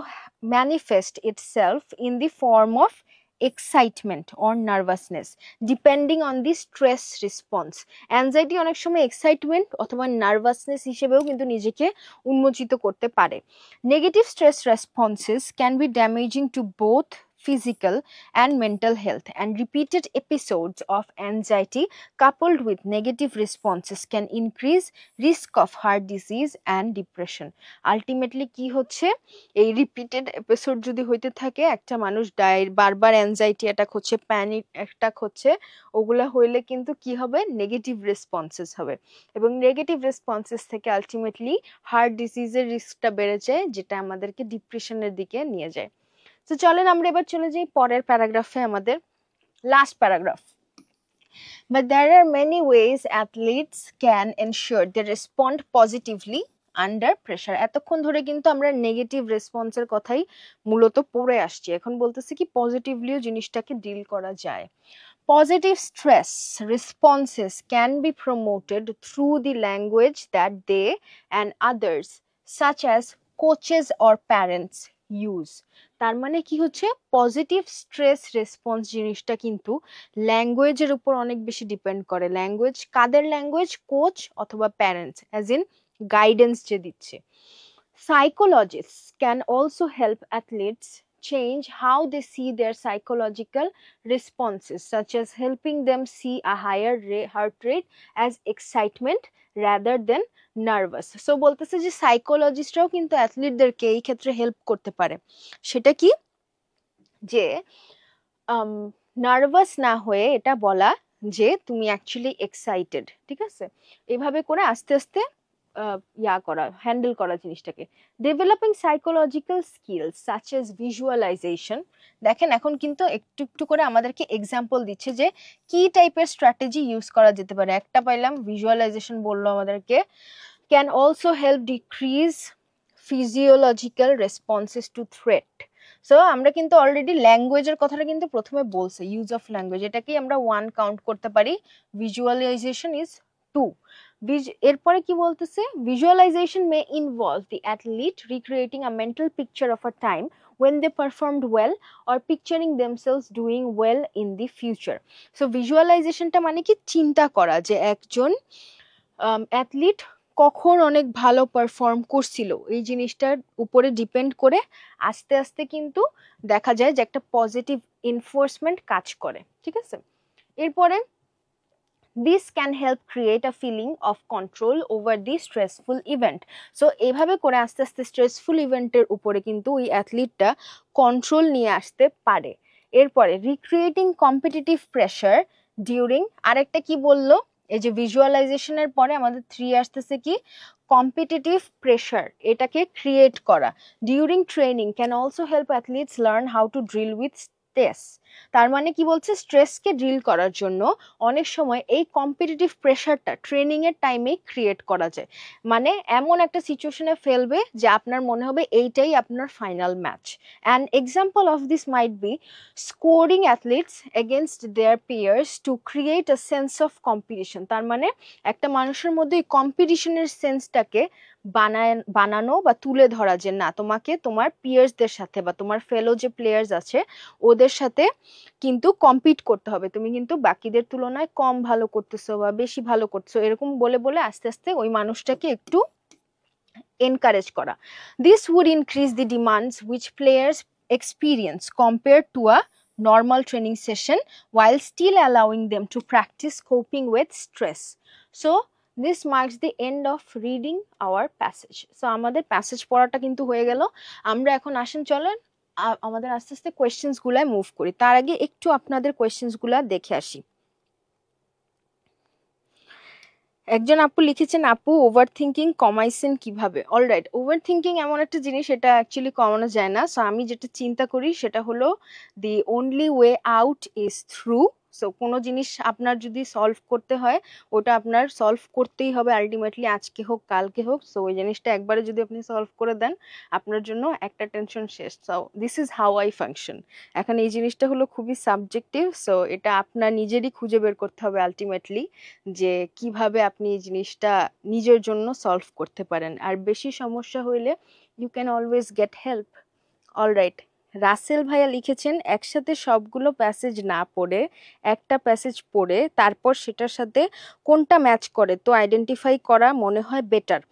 manifest itself in the form of excitement or nervousness depending on the stress response. anxiety অনেক সময় এক্সাইটমেন্ট অথবা নার্ভাসনেস হিসেবেও কিন্তু নিজেকে উন্মোচিত করতে পারে। Negative stress responses can be damaging to both physical and mental health, and repeated episodes of anxiety coupled with negative responses can increase risk of heart disease and depression. Ultimately কি হচ্ছে, এই repeated episode যদি হইতে থাকে, একটা মানুষ বারবার anxiety attack হচ্ছে, প্যানিক অ্যাটাক হচ্ছে, ওগুলা হইলে কিন্তু কি হবে, নেগেটিভ রেসপন্সেস হবে, এবং নেগেটিভ রেসপন্সেস থেকে আলটিমেটলি হার্ট ডিজিজের রিস্কটা বেড়ে যায়, যেটা আমাদেরকে ডিপ্রেশনের দিকে নিয়ে যায়। তো চলেন আমরা এবার চলে যাই পরের প্যারাগ্রাফে, আমাদের last paragraph. But there are many ways athletes can ensure they respond positively under pressure. এতক্ষণ ধরে কিন্তু আমরা নেগেটিভ রেসপন্সের কথাই মূলত পড়ে আসছি, এখন বলতেছি কি পজিটিভলিও জিনিসটাকে ডিল করা যায়। Positive stress responses can be promoted through the language that they and others, such as coaches or parents, use. তার মানে কি হচ্ছে, পজিটিভ স্ট্রেস রেসপন্স জিনিসটা কিন্তু ল্যাঙ্গুয়েজের উপর অনেক বেশি ডিপেন্ড করে। ল্যাঙ্গুয়েজ কাদের ল্যাঙ্গুয়েজ, কোচ অথবা প্যারেন্টস, অ্যাজ ইন গাইডেন্স যে দিচ্ছে। Psychologists can also help athletes change how they see their psychological responses, such as helping them see a higher heart rate as excitement rather than nervous. So বলতেছে যে সাইকোলজিস্টরাও কিন্তু অ্যাথলিটদেরকে এই ক্ষেত্রে help করতে পারে। সেটা কি, যে নার্ভাস না হয়ে এটা বলা যে তুমি অ্যাকচুয়ালি এক্সাইটেড, ঠিক আছে, এভাবে করে আস্তে আস্তে হ্যান্ডেল করা জিনিসটাকে। Developing psychological skills such as visualisation, দেখেন এখন কিন্তু একটু একটু করে আমাদেরকে এক্সাম্পল দিচ্ছে যে কি টাইপের স্ট্র্যাটেজি ইউজ করা যেতে পারে। একটা পাইলাম ভিজুয়ালাইজেশন বললো আমাদেরকে, can also help decrease physiological responses to threat. So আমরা কিন্তু অলরেডি ল্যাঙ্গুয়েজের কথাটা কিন্তু প্রথমে বলছে, ইউজ অফ ল্যাঙ্গুয়েজ, এটাকেই আমরা 1 কাউন্ট করতে পারি, ভিজুয়ালাইজেশন ইজ 2। এরপরে কি বলতেছে, visualisation may involve the athlete recreating a mental picture of a time when they performed well or picturing themselves doing well in the future. So visualizationটা মানে কি, চিন্তা করা যে একজন অ্যাথলিট কখন অনেক ভালো পারফর্ম করছিল এই জিনিসটার উপরে ডিপেন্ড করে আস্তে আস্তে কিন্তু দেখা যায় যে একটা পজিটিভ ইনফোর্সমেন্ট কাজ করে, ঠিক আছে। এরপরে this can help create a feeling of control over the stressful event. So এভাবে করে আস্তে আস্তে স্ট্রেসফুল ইভেন্টের উপরে কিন্তু ওই অ্যাথলিটটা কন্ট্রোল নিয়ে আসতে পারে। এরপরে রিক্রিয়েটিং কম্পিটিটিভ প্রেশার ডিউরিং, আরেকটা কি বললো, এই যে ভিজুয়ালাইজেশনের পরে আমাদের 3 আসতেছে কি কম্পিটিটিভ প্রেশার, এটাকে ক্রিয়েট করা। During training can also help athletes learn how to drill with stress. তার মানে কি বলছে, স্ট্রেসকে ড্রিল করার জন্য অনেক সময় এই কম্পিটিটিভ প্রেশারটা ট্রেনিং এর টাইমে ক্রিয়েট করা যায়। মানে এমন একটা সিচুয়েশনে ফেলবে যে আপনার মনে হবে এইটাই আপনার final match. An example of this might be scoring athletes against their peers to create a sense of competition. তার মানে একটা মানুষের মধ্যে এই কম্পিটিশনের সেন্সটাকে বানানো বা তুলে ধরা, যে না তোমাকে তোমার পিয়ার্সদের সাথে বা তোমার ফেলো যে প্লেয়ার্স আছে ওদের সাথে কিন্তু কম্পিট করতে হবে, তুমি কিন্তু বাকিদের তুলনায় কম ভালো করতেছো বা বেশি ভালো করতেছো, এরকম বলে বলে আস্তে আস্তে ওই মানুষটাকে একটু এনকারেজ করা। This would increase the demands which players experience compare to a normal training session while still allowing them to practice coping with stress. So this marks the end of reading our passage. So আমাদের passage পড়াটা কিন্তু হয়ে গেল। আমরা এখন আসেন চলেন আমাদের আস্তে আস্তে কোয়েশ্চেন্স গুলায় মুভ করি। তার আগে একটু আপনাদের কোয়েশ্চেন্স গুলা দেখে আসি। একজন আপু লিখেছেন, আপু ওভার থিঙ্কিং কমাইছেন কিভাবে? অলরাইট, ওভার থিঙ্কিং এমন একটা জিনিস, এটা অ্যাকচুয়ালি কমানো যায় না। সো আমি যেটা চিন্তা করি সেটা হলো দি only way out is through. So কোনো জিনিস আপনার যদি সলভ করতে হয় ওটা আপনার সলভ করতেই হবে আলটিমেটলি, আজকে হোক কালকে হোক। সো ওই জিনিসটা একবারে যদি আপনি সলভ করে দেন আপনার জন্য একটা টেনশন শেষ। So this is how I function. এখন এই জিনিসটা হলো খুবই সাবজেক্টিভ, সো এটা আপনার নিজেরই খুঁজে বের করতে হবে আলটিমেটলি যে কিভাবে আপনি এই জিনিসটা নিজের জন্য সলভ করতে পারেন। আর বেশি সমস্যা হইলে you can always get help. Alright, Rasel ভাইয়া লিখেছেন, একসাথে সবগুলো প্যাসেজ না পড়ে একটা প্যাসেজ পড়ে তারপর সেটার সাথে কোনটা ম্যাচ করে তো আইডেন্টিফাই করা মনে হয় বেটার।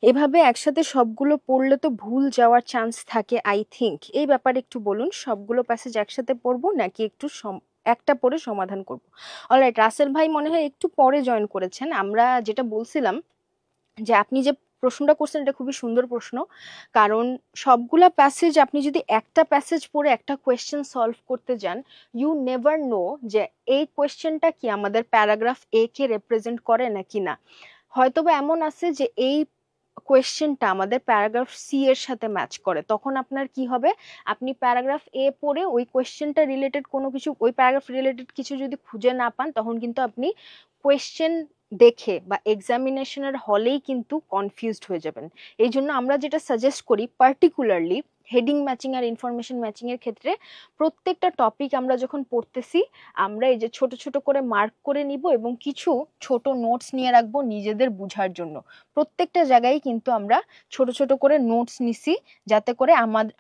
এভাবে একসাথে সবগুলো পড়লে তো ভুল যাওয়ার চান্স থাকে আই থিঙ্ক। এই ব্যাপারে একটু বলুন, সবগুলো প্যাসেজ একসাথে পড়বো নাকি একটু একটা পড়ে সমাধান করব? অলরাইট, রাসেল ভাই মনে হয় একটু পরে জয়েন করেছেন। আমরা যেটা বলছিলাম যে আপনি যে প্রশ্নটা করছেন এটা খুবই সুন্দর প্রশ্ন, কারণ সবগুলা প্যাসেজ আপনি যদি একটা প্যাসেজ পড়ে একটা কোয়েশ্চেন সলভ করতে যান, ইউ নেভার নো যে এই কোয়েশ্চেনটা কি আমাদের প্যারাগ্রাফ এ কে রিপ্রেজেন্ট করে নাকি না। হয়তোবা এমন আছে যে এই কোয়েশ্চেনটা আমাদের প্যারাগ্রাফ সি এর সাথে ম্যাচ করে, তখন আপনার কি হবে, আপনি প্যারাগ্রাফ এ পড়ে ওই কোয়েশ্চেনটা রিলেটেড কোনো কিছু, ওই প্যারাগ্রাফ রিলেটেড কিছু যদি খুঁজে না পান তখন কিন্তু আপনি কোয়েশ্চেন দেখে বা এক্সামিনেশনের হলেই কিন্তু কনফিউজড হয়ে যাবেন। এই জন্য আমরা যেটা সাজেস্ট করি পার্টিকুলারলি হেডিং ম্যাচিং আর ইনফরমেশন ম্যাচিং এর ক্ষেত্রে, প্রত্যেকটা টপিক আমরা যখন পড়তেছি আমরা এই যে ছোট ছোট করে মার্ক করে নিব এবং কিছু ছোট নোটস নিয়ে রাখবো নিজেদের বুঝার জন্য। প্রত্যেকটা জায়গায় কিন্তু আমরা ছোট ছোট করে নোটস নিছি, যাতে করে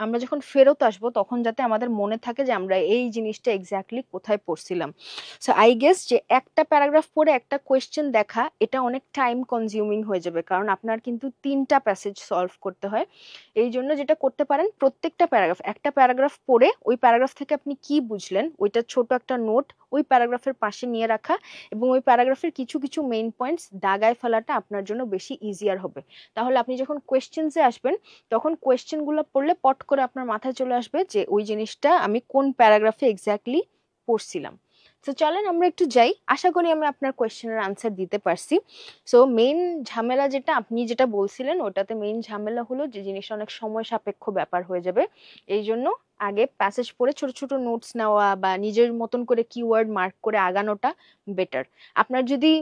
আমরা যখন ফেরত আসবো তখন যাতে আমাদের মনে থাকে যে আমরা এই জিনিসটা এক্স্যাক্টলি কোথায় পড়ছিলাম। সো আই গেস যে একটা প্যারাগ্রাফ পড়ে একটা কোয়েশ্চেন দেখা এটা অনেক টাইম কনজিউমিং হয়ে যাবে, কারণ আপনার কিন্তু 3টা প্যাসেজ সলভ করতে হয়। এই জন্য যেটা করতে পারেন, প্রত্যেকটা প্যারাগ্রাফ, একটা প্যারাগ্রাফ পড়ে ওই প্যারাগ্রাফ থেকে আপনি কি বুঝলেন ওইটা ছোট একটা নোট ওই প্যারাগ্রাফের পাশে নিয়ে রাখা এবং ওই প্যারাগ্রাফের কিছু কিছু মেইন পয়েন্টস দাগায় ফেলাটা আপনার জন্য বেশি ইজিয়ার হবে। তাহলে আপনি যখন কোয়েশ্চেন্সে আসবেন তখন কোয়েশ্চেনগুলো পড়লে পট করে আপনার মাথায় চলে আসবে যে ওই জিনিসটা আমি কোন প্যারাগ্রাফে এক্স্যাক্টলি পড়ছিলাম। তো চলেন আমরা একটু যাই, আশা করি আমি আপনার কোয়েশ্চেনের আনসার দিতে পারছি। সো মেইন ঝামেলা যেটা আপনি যেটা বলছিলেন ওটাতে মেইন ঝামেলা হলো যে জিনিসটা অনেক সময় সাপেক্ষ ব্যাপার হয়ে যাবে। এই জন্য আগে প্যাসেজ পড়ে ছোট ছোট নোটস নেওয়া বা নিজের মতন করে কিওয়ার্ড মার্ক করে আগানোটা বেটার। আপনার যদি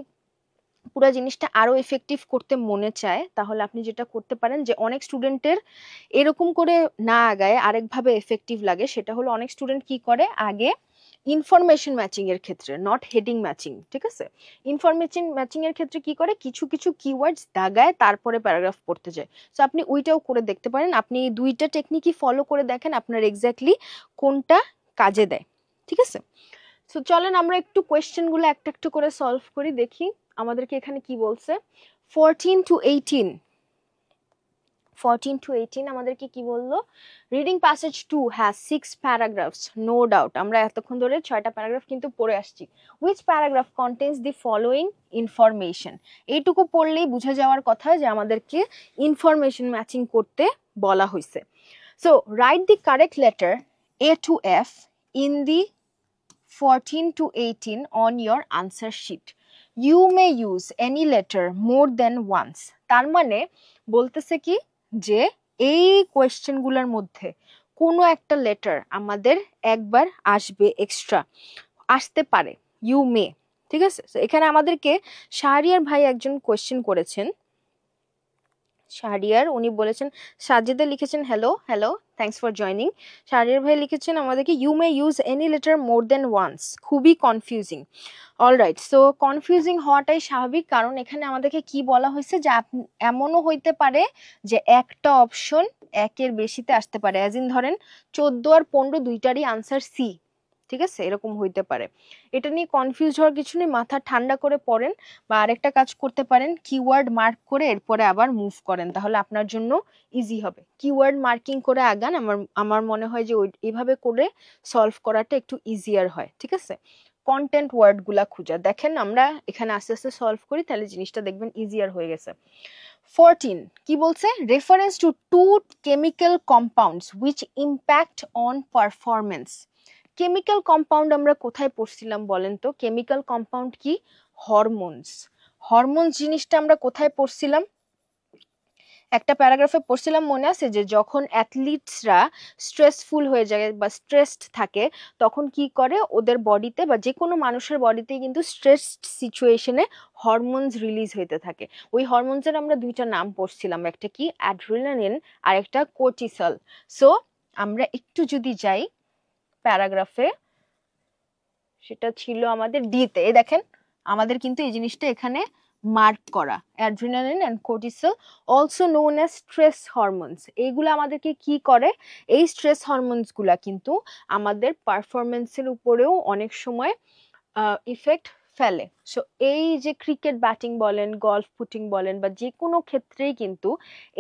পুরো জিনিসটা আরো এফেক্টিভ করতে মনে চায় তাহলে আপনি যেটা করতে পারেন, যে অনেক স্টুডেন্টের এরকম করে না আগায় আরেকভাবে এফেক্টিভ লাগে, সেটা হলো অনেক স্টুডেন্ট কি করে আগে ইনফরমেশন ম্যাচিং এর ক্ষেত্রে, নট হেডিং ম্যাচিং, ঠিক আছে, ইনফরমেশন ম্যাচিং এর ক্ষেত্রে কি করে কিছু কিছু কিওয়ার্ডস দাগায় তারপরে প্যারাগ্রাফ পড়তে যায়। সো আপনি ওইটাও করে দেখতে পারেন, আপনি দুইটা টেকনিকই ফলো করে দেখেন আপনার এক্স্যাক্টলি কোনটা কাজে দেয়, ঠিক আছে। সো চলেন আমরা একটু কোয়েশ্চেন গুলো একটা একটা করে সলভ করি, দেখি আমাদেরকে এখানে কি বলছে। 14 to 18 আমাদেরকে কি বললো, reading passage 2 has 6 paragraphs, no doubt আমরা এতক্ষণ ধরে 6টা প্যারাগ্রাফ কিন্তু পড়ে আসছি। Which paragraph contains the following information, এইটুকু পড়লেই বোঝা যাওয়ার কথা যে আমাদেরকে ইনফরমেশন ম্যাচিং করতে বলা হয়েছে। So write the correct letter A to F in the 14 to 18 on your answer sheet. You may use any letter more than once. তার মানে বলতেছে কি যে এই কোয়েশ্চেনগুলোর মধ্যে কোনো একটা লেটার আমাদের একবার আসবে, এক্সট্রা আসতে পারে, ইউ মে, ঠিক আছে। এখানে আমাদেরকে শাহরিয়ার ভাই একজন কোয়েশ্চেন করেছেন, শাহরিয়ার উনি বলেছেন, সাজিদা লিখেছেন hello hello thanks for joining. Shahriar ভাই লিখেছেন আমাদেরকে you may use any letter more than once, খুবই কনফিউজিং। অলরাইট, সো কনফিউজিং হওয়াটাই স্বাভাবিক, কারণ এখানে আমাদেরকে কি বলা হয়েছে যে এমনও হইতে পারে যে একটা অপশন একের বেশিতে আসতে পারে, অ্যাজ ইন ধরেন 14 আর 15 দুইটারই আনসার সি, ঠিক আছে, এরকম হইতে পারে। এটা নিয়ে কনফিউজ হওয়ার কিছু নেই, মাথা ঠান্ডা করে পড়েন, বা আরেকটা কাজ করতে পারেন, কিওয়ার্ড মার্ক করে এরপরে আবার মুভ করেন, তাহলে আপনার জন্য ইজি হবে। কিওয়ার্ড মার্কিং করে আগান, আমার মনে হয় যে এইভাবে করে সলভ করাটা একটু ইজিয়ার হয়, ঠিক আছে। কন্টেন্ট ওয়ার্ডগুলা খুঁজা দেখেন, আমরা এখানে আস্তে আস্তে সলভ করি, তাহলে জিনিসটা দেখবেন ইজিয়ার হয়ে গেছে। 14 কি বলছে, reference to 2 chemical compounds which impact on performance. Chemical compound আমরা কোথায় পড়ছিলাম বলেন তো? কেমিক্যাল কম্পাউন্ড কি? হরমোনস। হরমোনস জিনিসটা আমরা কোথায় পড়ছিলাম? একটা প্যারাগ্রাফে পড়ছিলাম, মনে আছে, যে যখন অ্যাথলিটসরা স্ট্রেসফুল হয়ে যায় বা স্ট্রেসড থাকে, তখন কি করে ওদের বডিতে বা যে কোনো মানুষের বডিতে কিন্তু স্ট্রেসড সিচুয়েশনে হরমোনস রিলিজ হইতে থাকে। ওই হরমোনসের আমরা দুইটা নাম পড়ছিলাম, একটা কি অ্যাড্রিনালিন আর একটা কোর্টিসল। সো আমরা একটু যদি যাই প্যারাগ্রাফে, সেটা ছিল আমাদের ডিতে, দেখেন আমাদের কিন্তু এই জিনিসটা এখানে মার্ক করা, adrenaline and cortisol also known as stress hormones. এইগুলো আমাদেরকে কি করে, এই স্ট্রেস হরমোনস গুলা কিন্তু আমাদের পারফরমেন্সের উপরেও অনেক সময় ইফেক্ট ফেলে। সো এই যে ক্রিকেট ব্যাটিং বলেন, গলফ পুটিং বলেন, বা যে কোনো ক্ষেত্রেই কিন্তু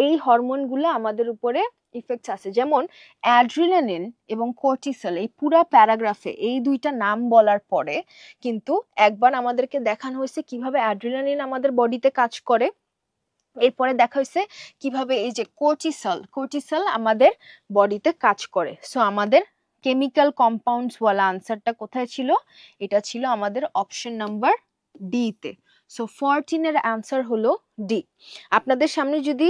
এই হরমোনগুলো আমাদের উপরে ইফেক্টস আছে। যেমন অ্যাড্রিনালিন এবং কোর্টিসল, এই পুরো প্যারাগ্রাফে এই দুইটা নাম বলার পরে কিন্তু একবার আমাদেরকে দেখানো হয়েছে কিভাবে অ্যাড্রিনালিন আমাদের বডিতে কাজ করে, এরপরে দেখা হয়েছে কিভাবে এই যে কোর্টিসল আমাদের বডিতে কাজ করে। সো আমাদের কেমিক্যাল কম্পাউন্ডস ওয়ালা আনসারটা কোথায় ছিল? এটা ছিল আমাদের অপশন নাম্বার ডি তে। সো 14 এর আনসার হলো ডি। আপনাদের সামনে যদি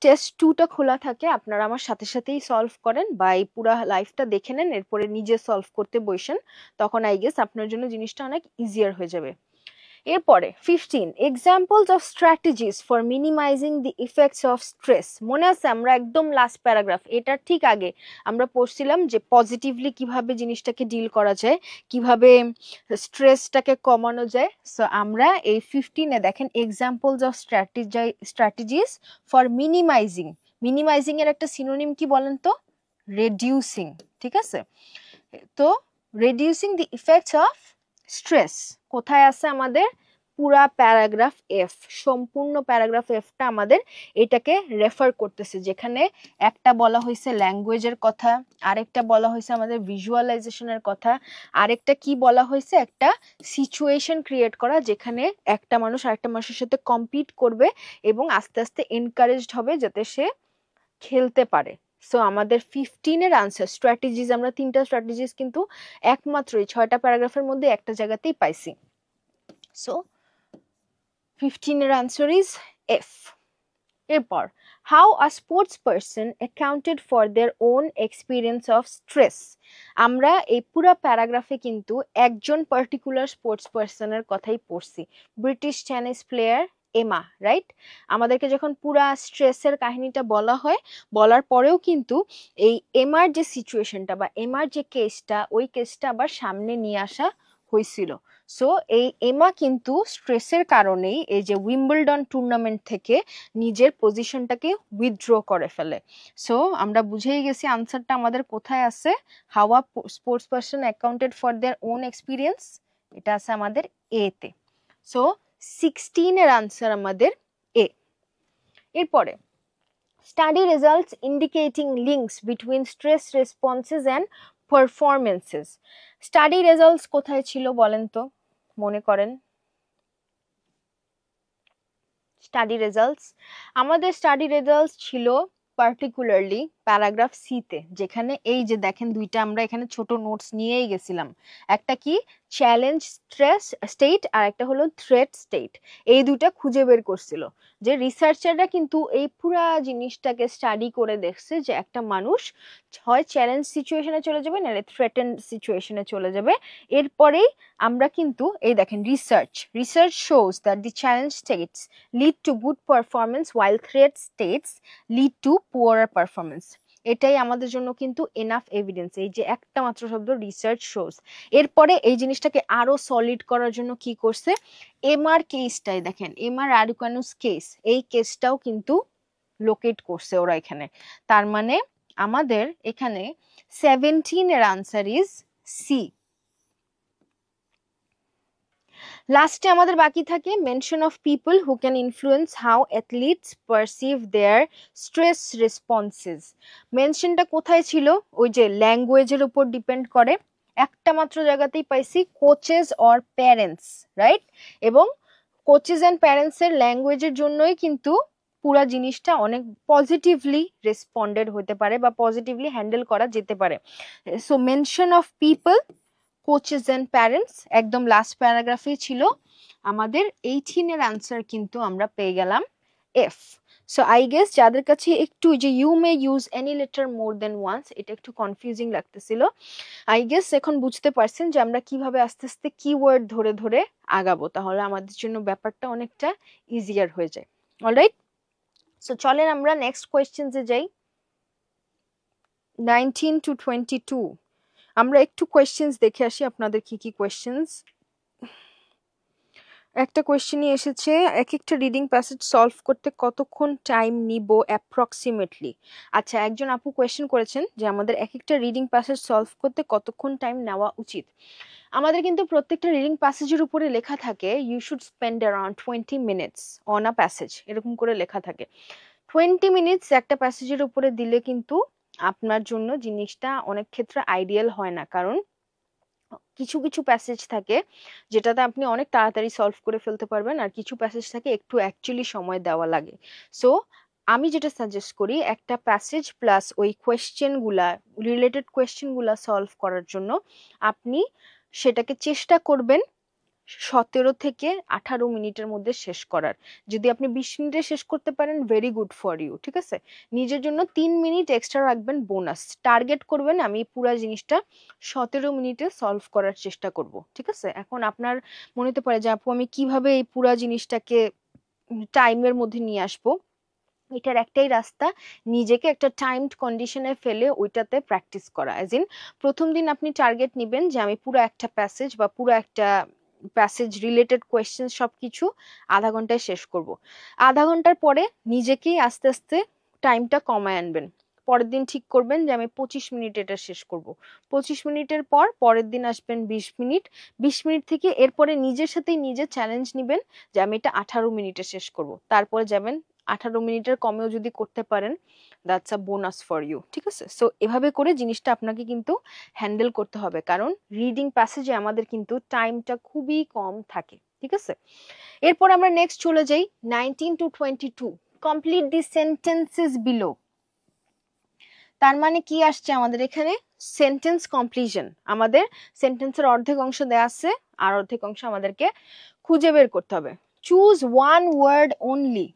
টেস্ট 2টা খোলা থাকে, আপনারা আমার সাথে সাথেই সলভ করেন বা এই পুরো লাইফটা দেখে নেন, এরপরে নিজে সলভ করতে বসেন, তখন আই গেস আপনার জন্য জিনিসটা অনেক ইজিয়ার হয়ে যাবে। এরপরে 15 examples of strategies for minimising the effects of stress. মনে আছে আমরা একদম লাস্ট প্যারাগ্রাফ, এটার ঠিক আগে আমরা পড়ছিলাম যে পজিটিভলি কিভাবে জিনিসটাকে ডিল করা যায়, কিভাবে স্ট্রেসটাকে কমানো যায়। সো আমরা এই 15-এ দেখেন examples of strategies for minimising এর একটা সিনোনিম কি বলেন তো? রেডিউসিং, ঠিক আছে। তো রেডিউসিং দি ইফেক্টস অফ স্ট্রেস কোথায় আছে আমাদের? পুরা প্যারাগ্রাফ এফ, সম্পূর্ণ প্যারাগ্রাফ এফটা আমাদের এটাকে রেফার করতেছে, যেখানে একটা বলা হয়েছে ল্যাঙ্গুয়েজের কথা, আরেকটা বলা হয়েছে আমাদের ভিজুয়ালাইজেশনের কথা, আরেকটা কি বলা হয়েছে, একটা সিচুয়েশন ক্রিয়েট করা যেখানে একটা মানুষ আরেকটা মানুষের সাথে কম্পিট করবে এবং আস্তে আস্তে এনকারেজড হবে যাতে সে খেলতে পারে। সো আমাদের 15 এর আনসার স্ট্র্যাটেজিস, আমরা 3টা স্ট্র্যাটেজিস কিন্তু একমাত্র এই 6টা প্যারাগ্রাফের মধ্যে একটা জায়গাতেই পাইছি। সো 15 এর আনসার ইজ এফ। এরপর how a sports person accounted for their own experience of stress. আমরা এই পুরো প্যারাগ্রাফে কিন্তু একজন পার্টিকুলার স্পোর্টস পারসনের কথাই পড়ছি, ব্রিটিশ টেনিস প্লেয়ার এমা, রাইট? আমাদেরকে যখন পুরা স্ট্রেসের কাহিনীটা বলা হয়, বলার পরেও কিন্তু এই এমার যে সিচুয়েশনটা বা এমার যে কেসটা, ওই কেসটা আবার সামনে নিয়ে আসা হয়েছিল। সো এই এমা কিন্তু স্ট্রেসের কারণেই এই যে উইম্বলডন টুর্নামেন্ট থেকে নিজের পজিশনটাকে উইথড্র করে ফেলে। সো আমরা বুঝেই গেছি আনসারটা আমাদের কোথায় আছে, how a sports person accounted for their own experience, এটা আছে আমাদের এ তে। সো 16 এর আনসার আমাদের এ। এরপরে study results indicating links between stress responses and performances. Study results কোথায় ছিল বলেন তো, মনে করেন। স্টাডি রেজাল্টস, আমাদের স্টাডি রেজাল্টস ছিল পার্টিকুলারলি প্যারাগ্রাফ সি তে, যেখানে এই যে দেখেন দুইটা আমরা এখানে ছোট নোটস নিয়েই গেছিলাম, একটা কি চ্যালেঞ্জ স্ট্রেস স্টেট আর একটা হলো থ্রেট স্টেট। এই দুইটা খুঁজে বের করছিল যে রিসার্চাররা কিন্তু এই পুরা জিনিসটাকে স্টাডি করে দেখছে যে একটা মানুষ হয় চ্যালেঞ্জ সিচুয়েশনে চলে যাবে নাহলে থ্রেটেন্ড সিচুয়েশনে চলে যাবে। এরপরেই আমরা কিন্তু এই দেখেন research shows that the challenge states lead to good performance while threat states lead to poorer performance. এটাই আমাদের জন্য কিন্তু এনাফ এভিডেন্স, এই যে একটা মাত্র শব্দ রিসার্চ শোজ। এরপরে এই জিনিসটাকে আরো সলিড করার জন্য কি করছে, এমআর কেসটাই দেখেন, এমআর রাডুকানুস কেস, এই কেসটাও কিন্তু লোকেট করছে ওরা এখানে। তার মানে আমাদের এখানে 17 এর আনসার ইজ সি। লাস্টে আমাদের বাকি থাকে mention of people who can influence how athletes perceive their stress responses. মেনশনটা কোথায় ছিল, ওই যে ল্যাঙ্গুয়েজের উপর ডিপেন্ড করে, একটা মাত্র জায়গাতেই পাইছি কোচেস অর প্যারেন্টস, রাইট? এবং কোচেস অ্যান্ড প্যারেন্টসের ল্যাঙ্গুয়েজের জন্যই কিন্তু পুরা জিনিসটা অনেক পজিটিভলি রেসপন্ডেড হতে পারে বা পজিটিভলি হ্যান্ডেল করা যেতে পারে। So mention of people, coaches and parents একদম লাস্ট প্যারাগ্রাফে ছিল। আমাদের 18 এর আনসার কিন্তু আমরা পেয়ে গেলাম এফ। সো আই গেস যাদের কাছে একটু যে you may use any letter more than once, এটা একটু কনফিউজিং লাগতেছিল, আই গেস এখন বুঝতে পারছেন যে আমরা কিভাবে আস্তে আস্তে কিওয়ার্ড ধরে ধরে আগাবো, তাহলে আমাদের জন্য ব্যাপারটা অনেকটা ইজিয়ার হয়ে যায়। অলরাইট, সো চলেন আমরা নেক্সট কোয়েশ্চেনসে যাই। 19 to 22 আমরা একটু কোয়েশ্চেন্স দেখে আসি আপনাদের কি কি কোয়েশ্চেন্স। একটা কোয়েশ্চেনই এসেছে, এক একটা রিডিং প্যাসেজ সলভ করতে কতক্ষণ টাইম নিব অ্যাপ্রক্সিমেটলি। আচ্ছা, একজন আপু কোয়েশ্চেন করেছেন যে আমাদের এক একটা রিডিং প্যাসেজ সলভ করতে কতক্ষণ টাইম নেওয়া উচিত। আমাদের কিন্তু প্রত্যেকটা রিডিং প্যাসেজের উপরে লেখা থাকে you should spend around 20 minutes on a passage, এরকম করে লেখা থাকে। 20 মিনিটস একটা প্যাসেজের উপরে দিলে কিন্তু আপনার জন্য জিনিসটা অনেক ক্ষেত্রে আইডিয়াল হয় না, কারণ কিছু কিছু প্যাসেজ থাকে যেটাতে আপনি অনেক তাড়াতাড়ি সলভ করে ফেলতে পারবেন, আর কিছু প্যাসেজ থাকে একটু অ্যাকচুয়ালি সময় দেওয়া লাগে। সো আমি যেটা সাজেস্ট করি, একটা প্যাসেজ প্লাস ওই কোয়েশ্চেনগুলা, রিলেটেড কোয়েশ্চেনগুলা সলভ করার জন্য আপনি সেটাকে চেষ্টা করবেন 17 থেকে 18 মিনিটের মধ্যে শেষ করার। যদি আপনি 20 মিনিটে শেষ করতে পারেন, ভেরি গুড ফর ইউ, ঠিক আছে? নিজের জন্য 3 মিনিট এক্সট্রা রাখবেন বোনাস, টার্গেট করবেন আমি পুরো জিনিসটা 17 মিনিটে সলভ করার চেষ্টা করব, ঠিক আছে? এখন আপনার মনে হতে পারে যে আপু আমি কিভাবে এই পুরো জিনিসটাকে টাইমের মধ্যে নিয়ে আসবো। এটার একটাই রাস্তা, নিজেকে একটা টাইমড কন্ডিশনে ফেলে ওইটাতে প্র্যাকটিস করা। অ্যাজ ইন প্রথম দিন আপনি টার্গেট নেবেন যে আমি পুরো একটা প্যাসেজ বা পুরো একটা প্যাসেজ রিলেটেড কোয়েশ্চেন সবকিছু আধা ঘন্টায় শেষ করব। আধা ঘন্টার পরে নিজেকেই আস্তে আস্তে টাইমটা কমায় আনবেন। পরের দিন ঠিক করবেন যে আমি 25 মিনিট এটা শেষ করব। 25 মিনিটের পর পরের দিন আসবেন 20 মিনিট, 20 মিনিট থেকে এরপরে নিজের সাথেই নিজে চ্যালেঞ্জ নেবেন যে আমি এটা 18 মিনিটে শেষ করব। তারপরে যাবেন 18 মিনিটের কমেও যদি করতে পারেন, that's a bonus for you, ঠিক আছে? সো এভাবে করে জিনিসটা আপনাকে কিন্তু হ্যান্ডেল করতে হবে, কারণ রিডিং প্যাসেজে আমাদের কিন্তু টাইমটা খুবই কম থাকে, ঠিক আছে? এরপর আমরা নেক্সট চলে যাই 19 to 22, complete the sentences below. তার মানে কি আসছে আমাদের এখানে, সেন্টেন্স কমপ্লিশন। আমাদের সেন্টেন্সের অর্ধেক অংশ দেয়া আছে, আর অর্ধেক অংশ আমাদেরকে খুঁজে বের করতে হবে। Choose one word only.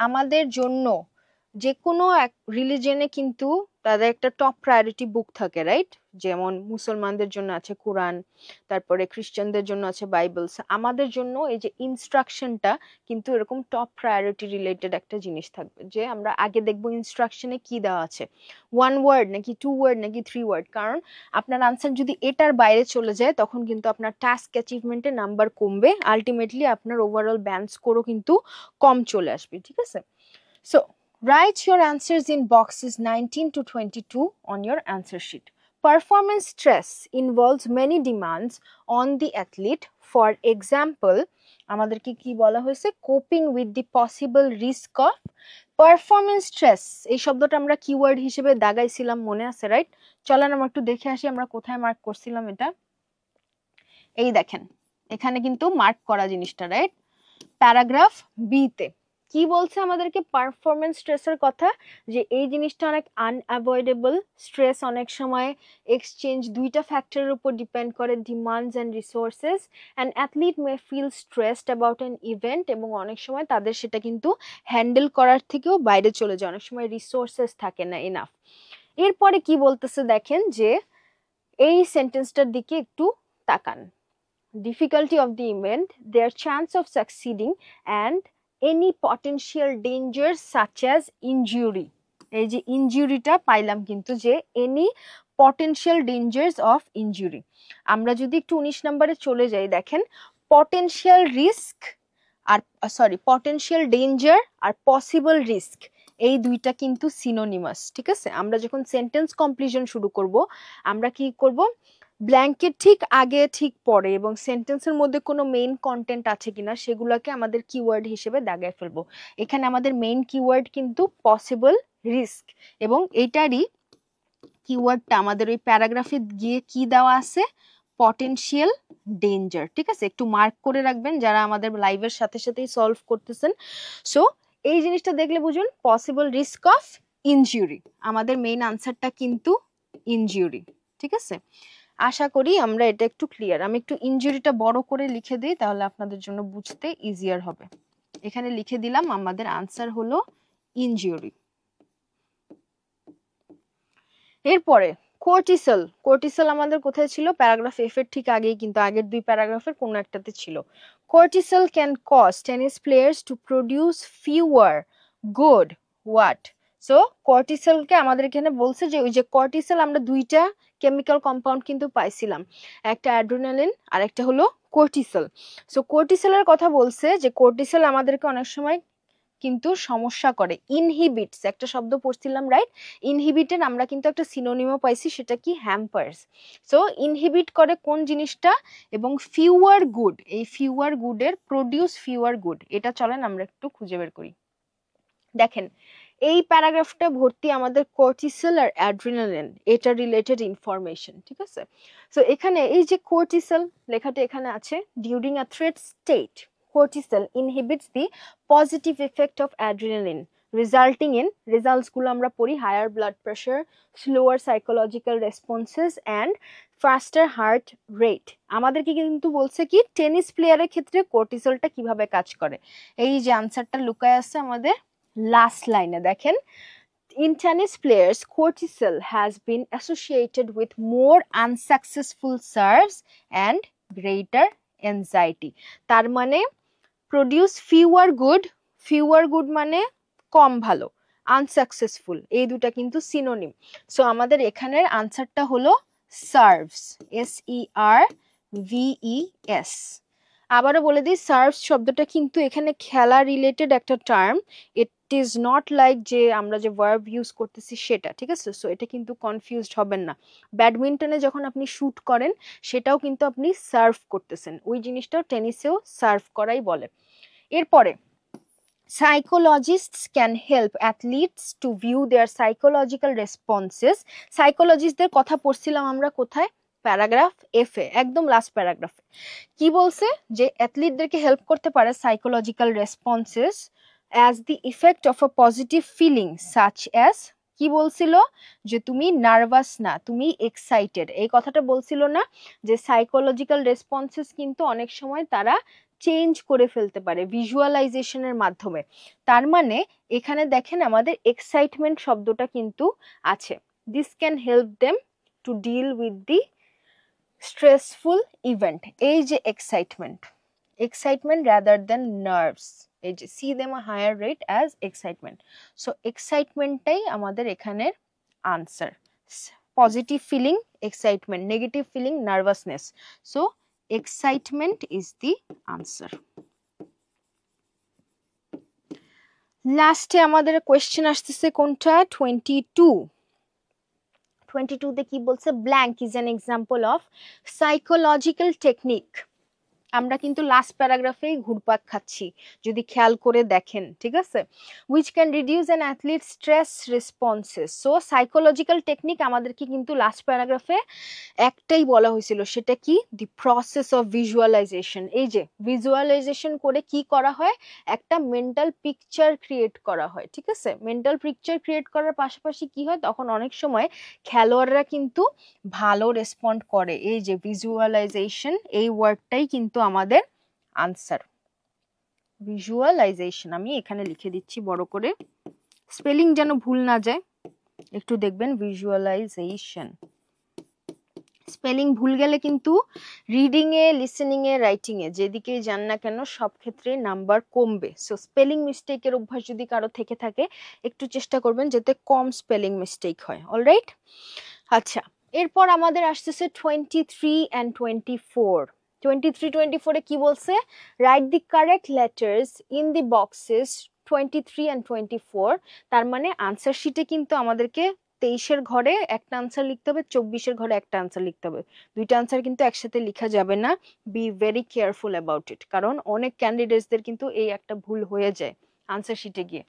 আমাদের জন্য যে কোনো এক রিলিজনে কিন্তু তাদের একটা টপ প্রায়োরিটি বুক থাকে, রাইট? যেমন মুসলমানদের জন্য আছে কোরআন, তারপরে খ্রিস্টানদের জন্য আছে বাইবেলস। আমাদের জন্য এই যে ইনস্ট্রাকশনটা কিন্তু এরকম টপ প্রায়োরিটি রিলেটেড একটা জিনিস থাকবে, যে আমরা আগে দেখবো ইনস্ট্রাকশনে কি দেওয়া আছে, ওয়ান ওয়ার্ড নাকি 2 ওয়ার্ড নাকি 3 ওয়ার্ড। কারণ আপনার আনসার যদি এটার বাইরে চলে যায় তখন কিন্তু আপনার টাস্ক অ্যাচিভমেন্টে নাম্বার কমবে, আলটিমেটলি আপনার ওভারঅল ব্যান্ড স্কোরও কিন্তু কম চলে আসবে, ঠিক আছে? So write your answers in boxes 19 to 22 on your answer sheet. Performance stress involves many demands on the athlete. For example, আমাদেরকে কি বলা হয়েছে, coping with the possible risk of performance stress এই শব্দটা আমরা কিওয়ার্ড হিসেবে দাগাইছিলাম, মনে আছে রাইট? চলেন আমরা একটু দেখে আসি আমরা কোথায় মার্ক করছিলাম এটা। এই দেখেন এখানে কিন্তু মার্ক করা জিনিসটা, রাইট? প্যারাগ্রাফ বি তে কি বলছে আমাদেরকে পারফরমেন্স স্ট্রেসের কথা, যে এই জিনিসটা অনেক আনঅ্যাভয়েডেবল। স্ট্রেস অনেক সময় এক্সচেঞ্জ দুইটা ফ্যাক্টরের উপর ডিপেন্ড করে, demands and resources, and athlete may feel stressed about an event, এবং অনেক সময় তাদের সেটা কিন্তু হ্যান্ডেল করার থেকেও বাইরে চলে যায়, অনেক সময় রিসোর্সেস থাকে না এনাফ। এরপরে কি বলতেছে দেখেন, যে এই সেন্টেন্সটার দিকে একটু তাকান। difficulty of the event, their chance of succeeding, and any potential dangers such as injury. এই যে ইনজুরিটা পাইলাম কিন্তু, যে any potential dangers of injury। আমরা যদি একটু 19 নম্বরে চলে যাই, দেখেন potential risk আর potential danger আর possible risk এই দুইটা কিন্তু সিনোনিমাস, ঠিক আছে? আমরা যখন সেন্টেন্স কমপ্লিশন শুরু করব আমরা কি করব, ব্ল্যাঙ্কের ঠিক আগে ঠিক পরে এবং সেন্টেন্সের মধ্যে কোনো মেইন কন্টেন্ট আছে কিনা সেগুলোকে আমাদের কিওয়ার্ড হিসেবে দাগায় ফেলবো। এখানে আমাদের মেইন কিওয়ার্ড কিন্তু পসিবল রিস্ক, এবং এইটারই কিওয়ার্ডটা আমাদের ওই প্যারাগ্রাফে গিয়ে কি দেওয়া আছে, পটেনশিয়াল ডেঞ্জার, ঠিক আছে? একটু মার্ক করে রাখবেন যারা আমাদের লাইভের সাথে সাথেই সলভ করতেছেন। সো এই জিনিসটা দেখলে বুঝুন পসিবল রিস্ক অফ ইনজুরি, আমাদের মেইন আনসারটা কিন্তু ইনজুরি, ঠিক আছে? আশা করি আমরা এটা একটু ক্লিয়ার। আমি একটু ইনজুরিটা বড় করে লিখে দিই, তাহলে আপনাদের জন্য বুঝতে ইজিয়ার হবে। এখানে লিখে দিলাম আমাদের আনসার হলো ইনজুরি। এরপরে কোর্টিসল। কোর্টিসল আমাদের কোথায় ছিল? প্যারাগ্রাফ এফ এর ঠিক আগেই, কিন্তু আগের দুই প্যারাগ্রাফের কোনো একটাতে ছিল। Cortisol can cause tennis players to produce fewer good what. So কর্টিসলকে আমাদের এখানে বলছে যে ওই যে কর্টিসল আমরা দুইটা কেমিক্যাল কম্পাউন্ড কিন্তু পাইছিলাম, একটা অ্যাড্রিনালিন আর একটা হলো কোর্টিসল। সো কোর্টিসলের কথা বলছে যে কোর্টিসল আমাদেরকে অনেক সময় কিন্তু সমস্যা করে, ইনহিবিটস একটা শব্দ পড়ছিলাম, রাইট? ইনহিবিটের আমরা কিন্তু একটা সিনোনিমও পাইছি, সেটা কি? হ্যাম্পার্স। সো ইনহিবিট করে কোন জিনিসটা, এবং ফিউয়ার গুড, এই ফিউয়ার গুডের প্রডিউস ফিউয়ার গুড, এটা চলেন আমরা একটু খুঁজে বের করি। দেখেন এই প্যারাগ্রাফটা ভর্তি আমাদের কর্টিসল আর অ্যাড্রিনালিন এটা রিলেটেড ইনফরমেশন, ঠিক আছে? সো এখানে এই যে কর্টিসল লেখাটা এখানে আছে, during a threat state cortisol inhibits the positive effect of adrenaline, resulting in results গুলো আমরা পড়ি higher blood pressure, slower psychological responses and faster heart rate। আমাদেরকে কিন্তু বলছে কি টেনিস প্লেয়ারের ক্ষেত্রে কর্টিসলটা কিভাবে কাজ করে। এই যে আনসারটা লুকায় আছে আমাদের লাস্ট লাইনে, দেখেন in tennis players cortisol has been associated with more unsuccessful serves and greater anxiety। তার মানে প্রডিউস ফিউয়ার গুড মানে কম ভালো, আনসাকসেসফুল এই দুটা কিন্তু সিনোনিম। সো আমাদের এখানের আনসারটা হলো সার্ভস, SERVES। আবারও বলে দিই সার্ভস শব্দটা কিন্তু এখানে খেলা রিলেটেড একটা term, it is not like যে আমরা যে ভার্ব ইউজ করতেছি সেটা, ঠিক আছে? সো এটা কিন্তু কনফিউজড হবেন না। ব্যাডমিন্টনে যখন আপনি শুট করেন সেটাও কিন্তু আপনি সার্ভ করতেছেন, ওই জিনিসটাও টেনিসেও সার্ভ করাই বলে। এরপরে psychologists can help athletes to view their psychological responses. সাইকোলজিস্টদের কথা পড়ছিলাম আমরা কোথায়? প্যারাগ্রাফ এফ এ, একদম লাস্ট প্যারাগ্রাফে। কি বলছে? যে অ্যাথলিটদেরকে হেল্প করতে পারে psychological responses as the effect of a positive feeling such as, কি বলছিল? যে তুমি নার্ভাস না, তুমি এক্সাইটেড, এই কথাটা বলছিল না? যে সাইকোলজিক্যাল রেসপন্সেস কিন্তু অনেক সময় তারা চেঞ্জ করে ফেলতে পারে ভিজুয়ালাইজেশনের মাধ্যমে। তার মানে এখানে দেখেন আমাদের এক্সাইটমেন্ট শব্দটা কিন্তু আছে। This can help them to deal with the stressful event. এই যে এক্সাইটমেন্ট রাদার দেন নার্ভস, এই যে see them a higher rate as excitement. So এক্সাইটমেন্টটাই আমাদের এখানের answer. Positive feeling excitement, negative feeling nervousness. So excitement is the answer. লাস্টে আমাদের question আসতেছে কোনটা? 22 তে কি বলছে? blank is an example of psychological technique আমরা কিন্তু লাস্ট প্যারাগ্রাফেই ঘুরপাক খাচ্ছি যদি খেয়াল করে দেখেন, ঠিক আছে। which can reduce an athlete's stress responses. So psychological technique আমাদেরকে কিন্তু লাস্ট প্যারাগ্রাফে একটাই বলা হয়েছিল, সেটা কি, দি প্রসেস অফ ভিজুয়ালাইজেশন। এই যে ভিজুয়ালাইজেশন করে কি করা হয়, একটা মেন্টাল পিকচার ক্রিয়েট করা হয়, ঠিক আছে। মেন্টাল পিকচার ক্রিয়েট করার পাশাপাশি কি হয়, তখন অনেক সময় খেলোয়াড়রা কিন্তু ভালো রেসপন্ড করে। এই যে ভিজুয়ালাইজেশন, এই ওয়ার্ডটাই কিন্তু আমাদের আনসার। ভিজুয়ালাইজেশন আমি এখানে লিখে দিচ্ছি বড় করে, স্পেলিং যেন ভুল না যায়, একটু দেখবেন। ভিজুয়ালাইজেশন স্পেলিং ভুল গেলে কিন্তু reading a, listening A, writing এ যেদিকেই যান না কেন সব ক্ষেত্রে নাম্বার কমবে। সো স্পেলিং মিস্টেকের অভ্যাস যদি কারো থেকে থাকে একটু চেষ্টা করবেন যাতে কম স্পেলিং মিস্টেক হয়। অলরাইট, আচ্ছা, এরপর আমাদের আসতেছে 23 and 24। 23, 24 এ কি বলছে, write the correct letters in the boxes 23 and 24। তার মানে আনসার শিটে কিন্তু আমাদেরকে 23-এর ঘরে একটা আনসার লিখতে হবে, 24-এর ঘরে একটা আনসার লিখতে হবে। দুইটা আনসার কিন্তু একসাথে লেখা যাবে না। Be very careful about it, কারণ অনেক ক্যান্ডিডেটসদের কিন্তু এই একটা ভুল হয়ে যায় আনসার শিটে গিয়ে।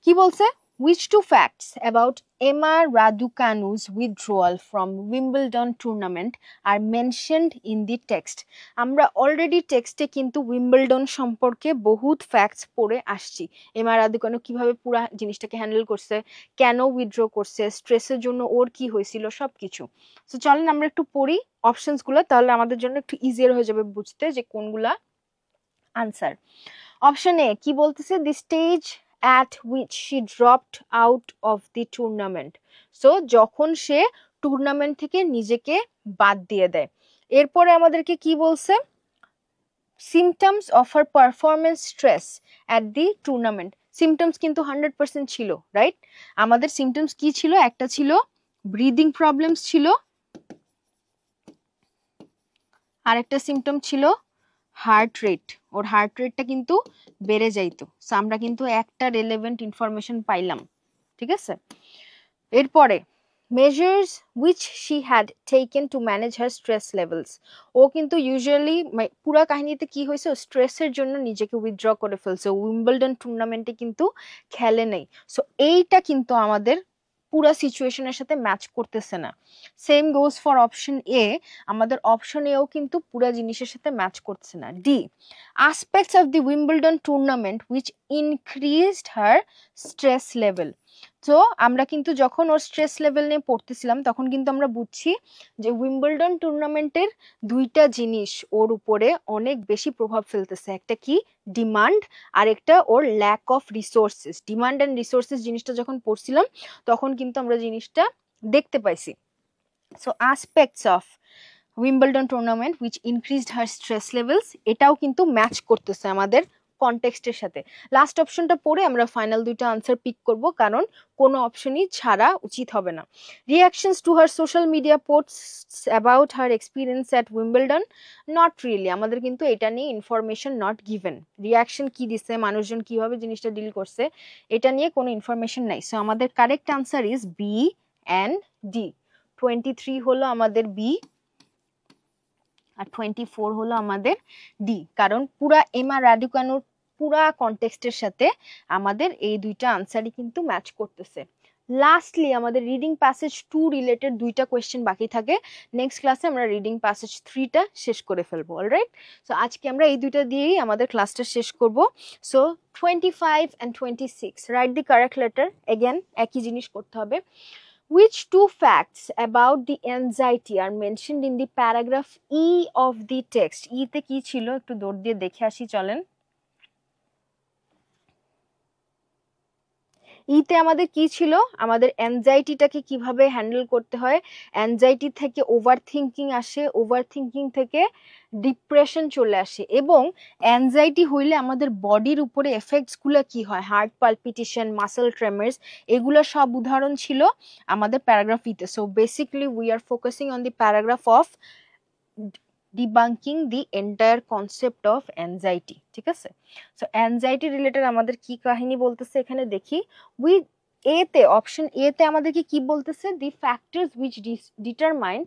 কি বলছে, which two facts about Emma Raducanu's withdrawal from Wimbledon tournament are mentioned in the text? আমরা অলরেডি টেক্সটে কিন্তু উইম্বলডন সম্পর্কে বহুত ফ্যাক্টস পড়ে আসছি। এমা রাদুকানু কিভাবে পুরো জিনিসটাকে হ্যান্ডেল করছে, কেন উইথড্র করছে, স্ট্রেসের জন্য ওর কি হয়েছিল, সবকিছু। সো চলেন আমরা একটু পড়ি অপশনসগুলো, তাহলে আমাদের জন্য একটু ইজিয়ার হয়ে যাবে বুঝতে যে কোনগুলা আনসার। অপশন এ কি বলতেছে, দি stage at which she dropped out of the tournament. So যখন সে টুর্নামেন্ট থেকে নিজেকে বাদ দিয়ে দেয়। এরপরে আমাদেরকে কি বলছে, symptoms of her performance stress at the tournament. Symptoms কিন্তু 100% ছিল, রাইট। আমাদের সিমটমস কি ছিল, একটা ছিল ব্রিদিং প্রবলেমস ছিল, আর একটা সিমটম ছিল হার্ট রেট। ওর হার্ট রেটটা কিন্তু বেড়ে যাইতো। সো আমরা কিন্তু একটা রেলেভেন্ট ইনফরমেশন পাইলাম, ঠিক আছে। এরপরে measures which she had taken to manage her stress levels. ও কিন্তু ইউজুয়ালি পুরা কাহিনীতে কি হয়েছে, স্ট্রেসের জন্য নিজেকে উইথড্র করে ফেলছে, উইম্বলডন টুর্নামেন্টে কিন্তু খেলে নেই। সো এইটা কিন্তু আমাদের পুরা সিচুয়েশনের সাথে ম্যাচ করতেছে না। Same goes for option A, আমাদের অপশন এও কিন্তু পুরা জিনিসের সাথে ম্যাচ করছে না। D, aspects of the Wimbledon tournament which increased her stress level. তো আমরা কিন্তু যখন ওর স্ট্রেস লেভেল নিয়ে পড়তেছিলাম তখন কিন্তু আমরা বুঝছি যে উইম্বলডন টুর্নামেন্টের দুইটা জিনিস ওর উপরে অনেক বেশি প্রভাব ফেলতেছে। একটা কি, ডিমান্ড, আর একটা or lack of resources. Demand and resources জিনিসটা যখন পড়ছিলাম তখন কিন্তু আমরা জিনিসটা দেখতে পাইছি। So aspects of Wimbledon tournament which increased her stress levels, এটাও কিন্তু ম্যাচ করতেছে আমাদের কনটেক্সটের সাথে। লাস্ট অপশনটা পড়ে আমরা ফাইনাল দুইটা আনসার পিক করব, কারণ কোনো অপশনই ছাড়া উচিত হবে না। Reactions to her social media posts about her experience at Wimbledon, not really. আমাদের কিন্তু এটা নিয়ে ইনফরমেশন নট গিভেন। রিয়াকশন কি দিছে, মানুষজন কিভাবে জিনিসটা ডিল করছে, এটা নিয়ে কোনো ইনফরমেশন নাই। সো আমাদের correct answer is B and D. 23 হলো আমাদের বি আর 24 হলো আমাদের ডি, কারণ পুরা এমা রাদুকানুর পুরা কনটেক্সটের সাথে আমাদের এই দুইটা আনসারই কিন্তু ম্যাচ করতেছে। লাস্টলি আমাদের রিডিং প্যাসেজ 2 রিলেটেড দুইটা কোয়েশ্চেন বাকি থাকে। নেক্সট ক্লাসে আমরা রিডিং প্যাসেজ 3টা শেষ করে ফেলবো। অলরাইট, সো আজকে আমরা এই দুইটা দিয়েই আমাদের ক্লাসটা শেষ করব। So 25 and 26, write the correct letter. Again একই জিনিস করতে হবে। Which two facts about the anxiety are mentioned in the paragraph E of the text? E তে কি ছিল একটু দৌড় দিয়ে দেখে আসি চলেন। ইতে আমাদের কি ছিল, আমাদের অ্যাংজাইটিটাকে কিভাবে হ্যান্ডেল করতে হয়। অ্যাংজাইটি থেকে ওভার থিঙ্কিং আসে, ওভার থিঙ্কিং থেকে ডিপ্রেশন চলে আসে, এবং অ্যাংজাইটি হইলে আমাদের বডির উপরে এফেক্টসগুলো কি হয়, হার্ট পালপিটেশন, মাসেল ট্রেমার্স, এগুলো সব উদাহরণ ছিল আমাদের প্যারাগ্রাফ ইতে। So basically we are focusing on the paragraph of debunking the entire concept of anxiety, ঠিক আছে। সো অ্যাংজাইটি রিলেটেড আমাদের কি কাহিনী বলতেছে এখানে দেখি। উই এতে, অপশন এতে আমাদেরকে কি বলতেছে, the factors which determine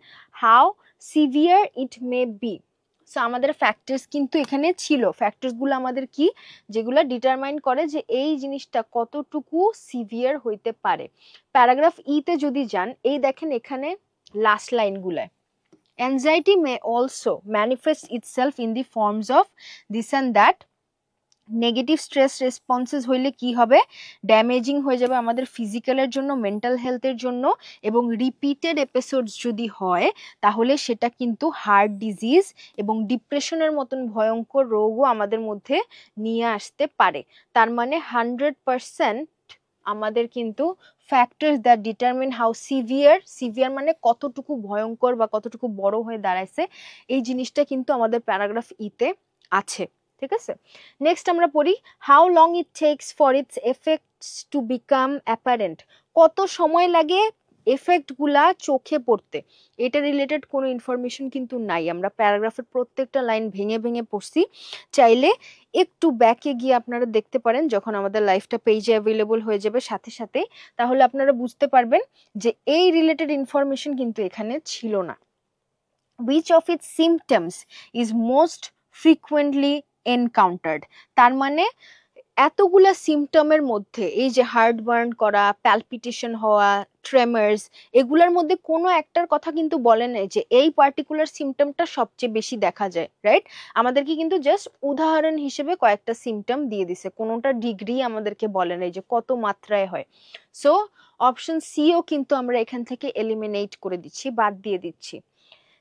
how severe it may be. So আমাদের ফ্যাক্টরস কিন্তু এখানে ছিল, ফ্যাক্টরসগুলো আমাদের কি, যেগুলো ডিটারমাইন করে যে এই জিনিসটা কতটুকু সিভিয়ার হইতে পারে। প্যারাগ্রাফ তে যদি যান, এই দেখেন এখানে last লাইনগুলায়, anxiety may also manifest itself in the forms of this and that. Negative stress responses হইলে কি হবে, ড্যামেজিং হয়ে যাবে আমাদের ফিজিক্যালের জন্য, মেন্টাল হেলথের জন্য, এবং রিপিটেড এপিসোডস যদি হয় তাহলে সেটা কিন্তু হার্ট ডিজিজ এবং ডিপ্রেশনের মতন ভয়ঙ্কর রোগও আমাদের মধ্যে নিয়ে আসতে পারে। তার মানে 100% আমাদের কিন্তু factors that determine how severe মানে কতটুকু ভয়ঙ্কর বা কতটুকু বড় হয়ে দাঁড়াইছে, এই জিনিসটা কিন্তু আমাদের প্যারাগ্রাফ তে আছে। ঠিক আছে, নেক্সট আমরা পড়ি, how long it tax for its effects to become apparent. কত সময় লাগে এফেক্ট গুলা চোখে পড়তে, এটা রিলেটেড কোনো ইনফরমেশন কিন্তু নাই। আমরা প্যারাগ্রাফের প্রত্যেকটা লাইন ভেঙে ভেঙে পড়ছি, চাইলে একটু ব্যাকে গিয়ে আপনারা দেখতে পারেন যখন আমাদের লাইফটা পেজে অ্যাভেলেবল হয়ে যাবে সাথে সাথে, তাহলে আপনারা বুঝতে পারবেন যে এই রিলেটেড ইনফরমেশন কিন্তু এখানে ছিল না। which of its symptoms is most frequently encountered, তার মানে এতগুলা সিমটমের মধ্যে এই যে হার্ট বার্ন করা, প্যালপিটেশন হওয়া, ট্রেমার্স, এগুলার মধ্যে কোনো একটার কথা কিন্তু বলে নাই যে এই পার্টিকুলার সিমটমটা সবচেয়ে বেশি দেখা যায়, রাইট? আমাদেরকে কিন্তু জাস্ট উদাহরণ হিসেবে কয়েকটা সিমটম দিয়ে দিছে, কোনোটা ডিগ্রি আমাদেরকে বলে নাই যে কত মাত্রায় হয়। সো অপশন সিও কিন্তু আমরা এখান থেকে এলিমিনেট করে দিচ্ছি, বাদ দিয়ে দিচ্ছি।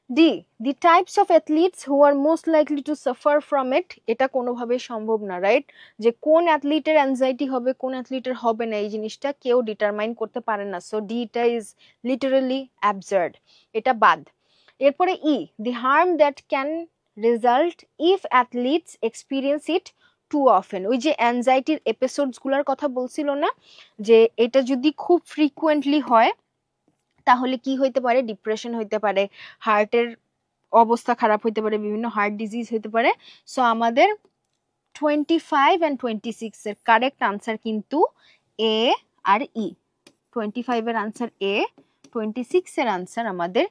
D, the types of athletes who are most likely to suffer from it, এটা কোনোভাবে সম্ভব না, রাইট? যে কোন অ্যাথলিটের অ্যাংজাইটি হবে, কোন অ্যাথলিটের হবে না, এই জিনিসটা কেউ ডিটারমাইন করতে পারে না। সো ডি টা ইজ লিটারালি অ্যাবসার্ড, এটা বাদ। এরপরে ই, the harm that can result if athletes experience it too often, ওই যে অ্যাংজাইটির এপিসোডস গুলার কথা বলছিল না, যে এটা যদি খুব ফ্রিকুয়েন্টলি হয় তাহলে কি হইতে পারে, ডিপ্রেশন হইতে পারে, হার্টের অবস্থা খারাপ হইতে পারে, বিভিন্ন হার্ট ডিজিজ হইতে পারে। সো আমাদের 25 and 26 এর কারেক্ট আনসার কিন্তু এ আর ই। 25 এর আনসার এ, 26 এর আনসার আমাদের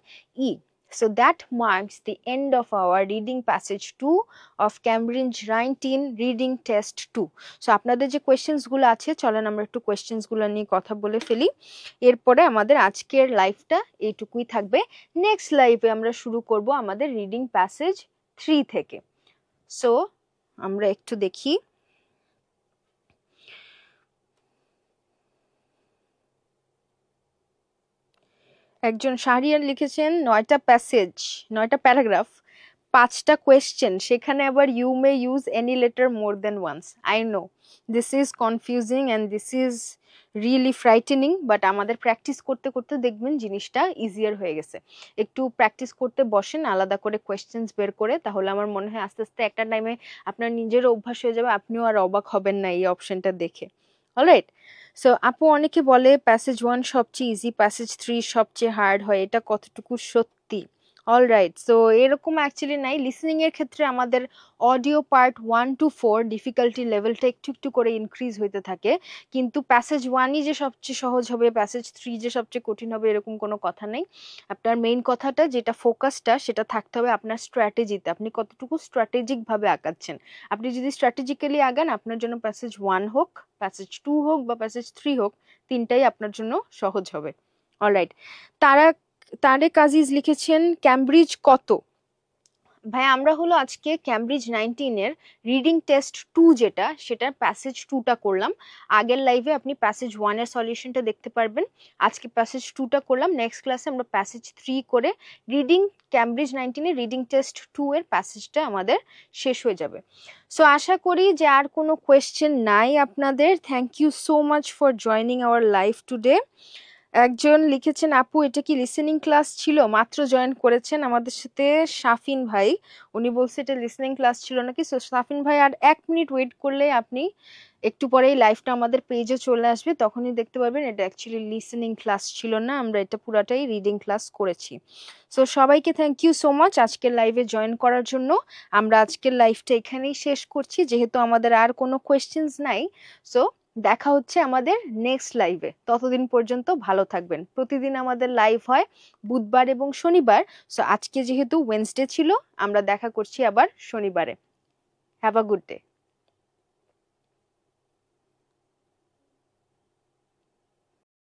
ই। So that marks the end of our reading passage 2 of Cambridge 19 reading test 2. So আপনাদের যে কোয়েশ্চেন্স গুলো আছে, চলেন আমরা একটু কোয়েশ্চেন্স গুলো নিয়ে কথা বলে ফেলি, এরপরে আমাদের আজকের লাইফটা এইটুকুই থাকবে। নেক্সট লাইভে আমরা শুরু করব আমাদের রিডিং প্যাসেজ 3 থেকে। সো আমরা একটু দেখি, একজন শাহরিয়ার লিখেছেন 9টা প্যাসেজ, 9টা প্যারাগ্রাফ, 5টা কোয়েশ্চেন, সেখানে আবার you may use any letter more than once. I know this is confusing and this is really frightening, but আমাদের প্র্যাকটিস করতে করতে দেখবেন জিনিসটা ইজিয়ার হয়ে গেছে। একটু প্র্যাকটিস করতে বসেন আলাদা করে কোয়েশ্চেন্স বের করে, তাহলে আমার মনে হয় আস্তে আস্তে একটা টাইমে আপনার নিজেরও অভ্যাস হয়ে যাবে, আপনিও আর অবাক হবেন না এই অপশনটা দেখে। অলরাইট, সো আপু অনেকে বলে প্যাসেজ 1 সবচেয়ে ইজি, প্যাসেজ 3 সবচেয়ে হার্ড হয়, এটা কতটুকু সত্যি? অলরাইট, সো এরকম অ্যাকচুয়ালি নাই। লিসনিং এর ক্ষেত্রে আমাদের অডিও পার্ট 1 to 4 ডিফিকাল্টি লেভেলটা একটু একটু করে ইনক্রিজ হইতে থাকে, কিন্তু প্যাসেজ 1ই যে সবচেয়ে সহজ হবে, প্যাসেজ 3 যে সবচেয়ে কঠিন হবে, এরকম কোনো কথা নেই। আপনার মেইন কথাটা যেটা ফোকাসটা, সেটা থাকতে হবে আপনার স্ট্র্যাটেজিতে, আপনি কতটুকু স্ট্র্যাটেজিক ভাবে আগাচ্ছেন। আপনি যদি স্ট্র্যাটেজিক্যালি আগান, আপনার জন্য প্যাসেজ 1 হোক, প্যাসেজ 2 হোক বা প্যাসেজ 3 হোক, তিনটাই আপনার জন্য সহজ হবে। অলরাইট, তারেক আজিজ লিখেছেন ক্যামব্রিজ কত? ভাই আমরা হলো আজকে ক্যামব্রিজ 19 এর রিডিং টেস্ট 2 যেটা, সেটার প্যাসেজ 2টা করলাম। আগের লাইভে আপনি প্যাসেজ 1 এর সলিউশনটা দেখতে পারবেন, আজকে প্যাসেজ 2টা করলাম। নেক্সট ক্লাসে আমরা প্যাসেজ 3 করে রিডিং ক্যামব্রিজ 19 এর রিডিং টেস্ট 2 এর প্যাসেজটা আমাদের শেষ হয়ে যাবে। সো আশা করি যে আর কোনো কোয়েশ্চেন নাই আপনাদের। Thank you so much for joining our live today. একজন লিখেছেন আপু এটা কি লিসেনিং ক্লাস ছিল? মাত্র জয়েন করেছেন আমাদের সাথে শাফিন ভাই, উনি বলছে এটা লিসেনিং ক্লাস ছিল নাকি। সো শাফিন ভাই আর 1 মিনিট ওয়েট করলে আপনি একটু পরেই লাইভটা আমাদের পেজে চলে আসবে, তখনই দেখতে পারবেন এটা অ্যাকচুয়ালি লিসেনিং ক্লাস ছিল না, আমরা এটা পুরাটাই রিডিং ক্লাস করেছি। সো সবাইকে থ্যাংক ইউ সো মাচ আজকের লাইভে জয়েন করার জন্য। আমরা আজকের লাইভটা এখানেই শেষ করছি, যেহেতু আমাদের আর কোনো কোয়েশ্চেন্স নাই। সো দেখা হচ্ছে আমাদের নেক্সট লাইভে। ততদিন পর্যন্ত ভালো থাকবেন। প্রতিদিন আমাদের লাইভ হয় বুধবার এবং শনিবার। সো আজকে যেহেতু ওয়েডনেসডে ছিল, আমরা দেখা করছি আবার শনিবারে। Have a good day.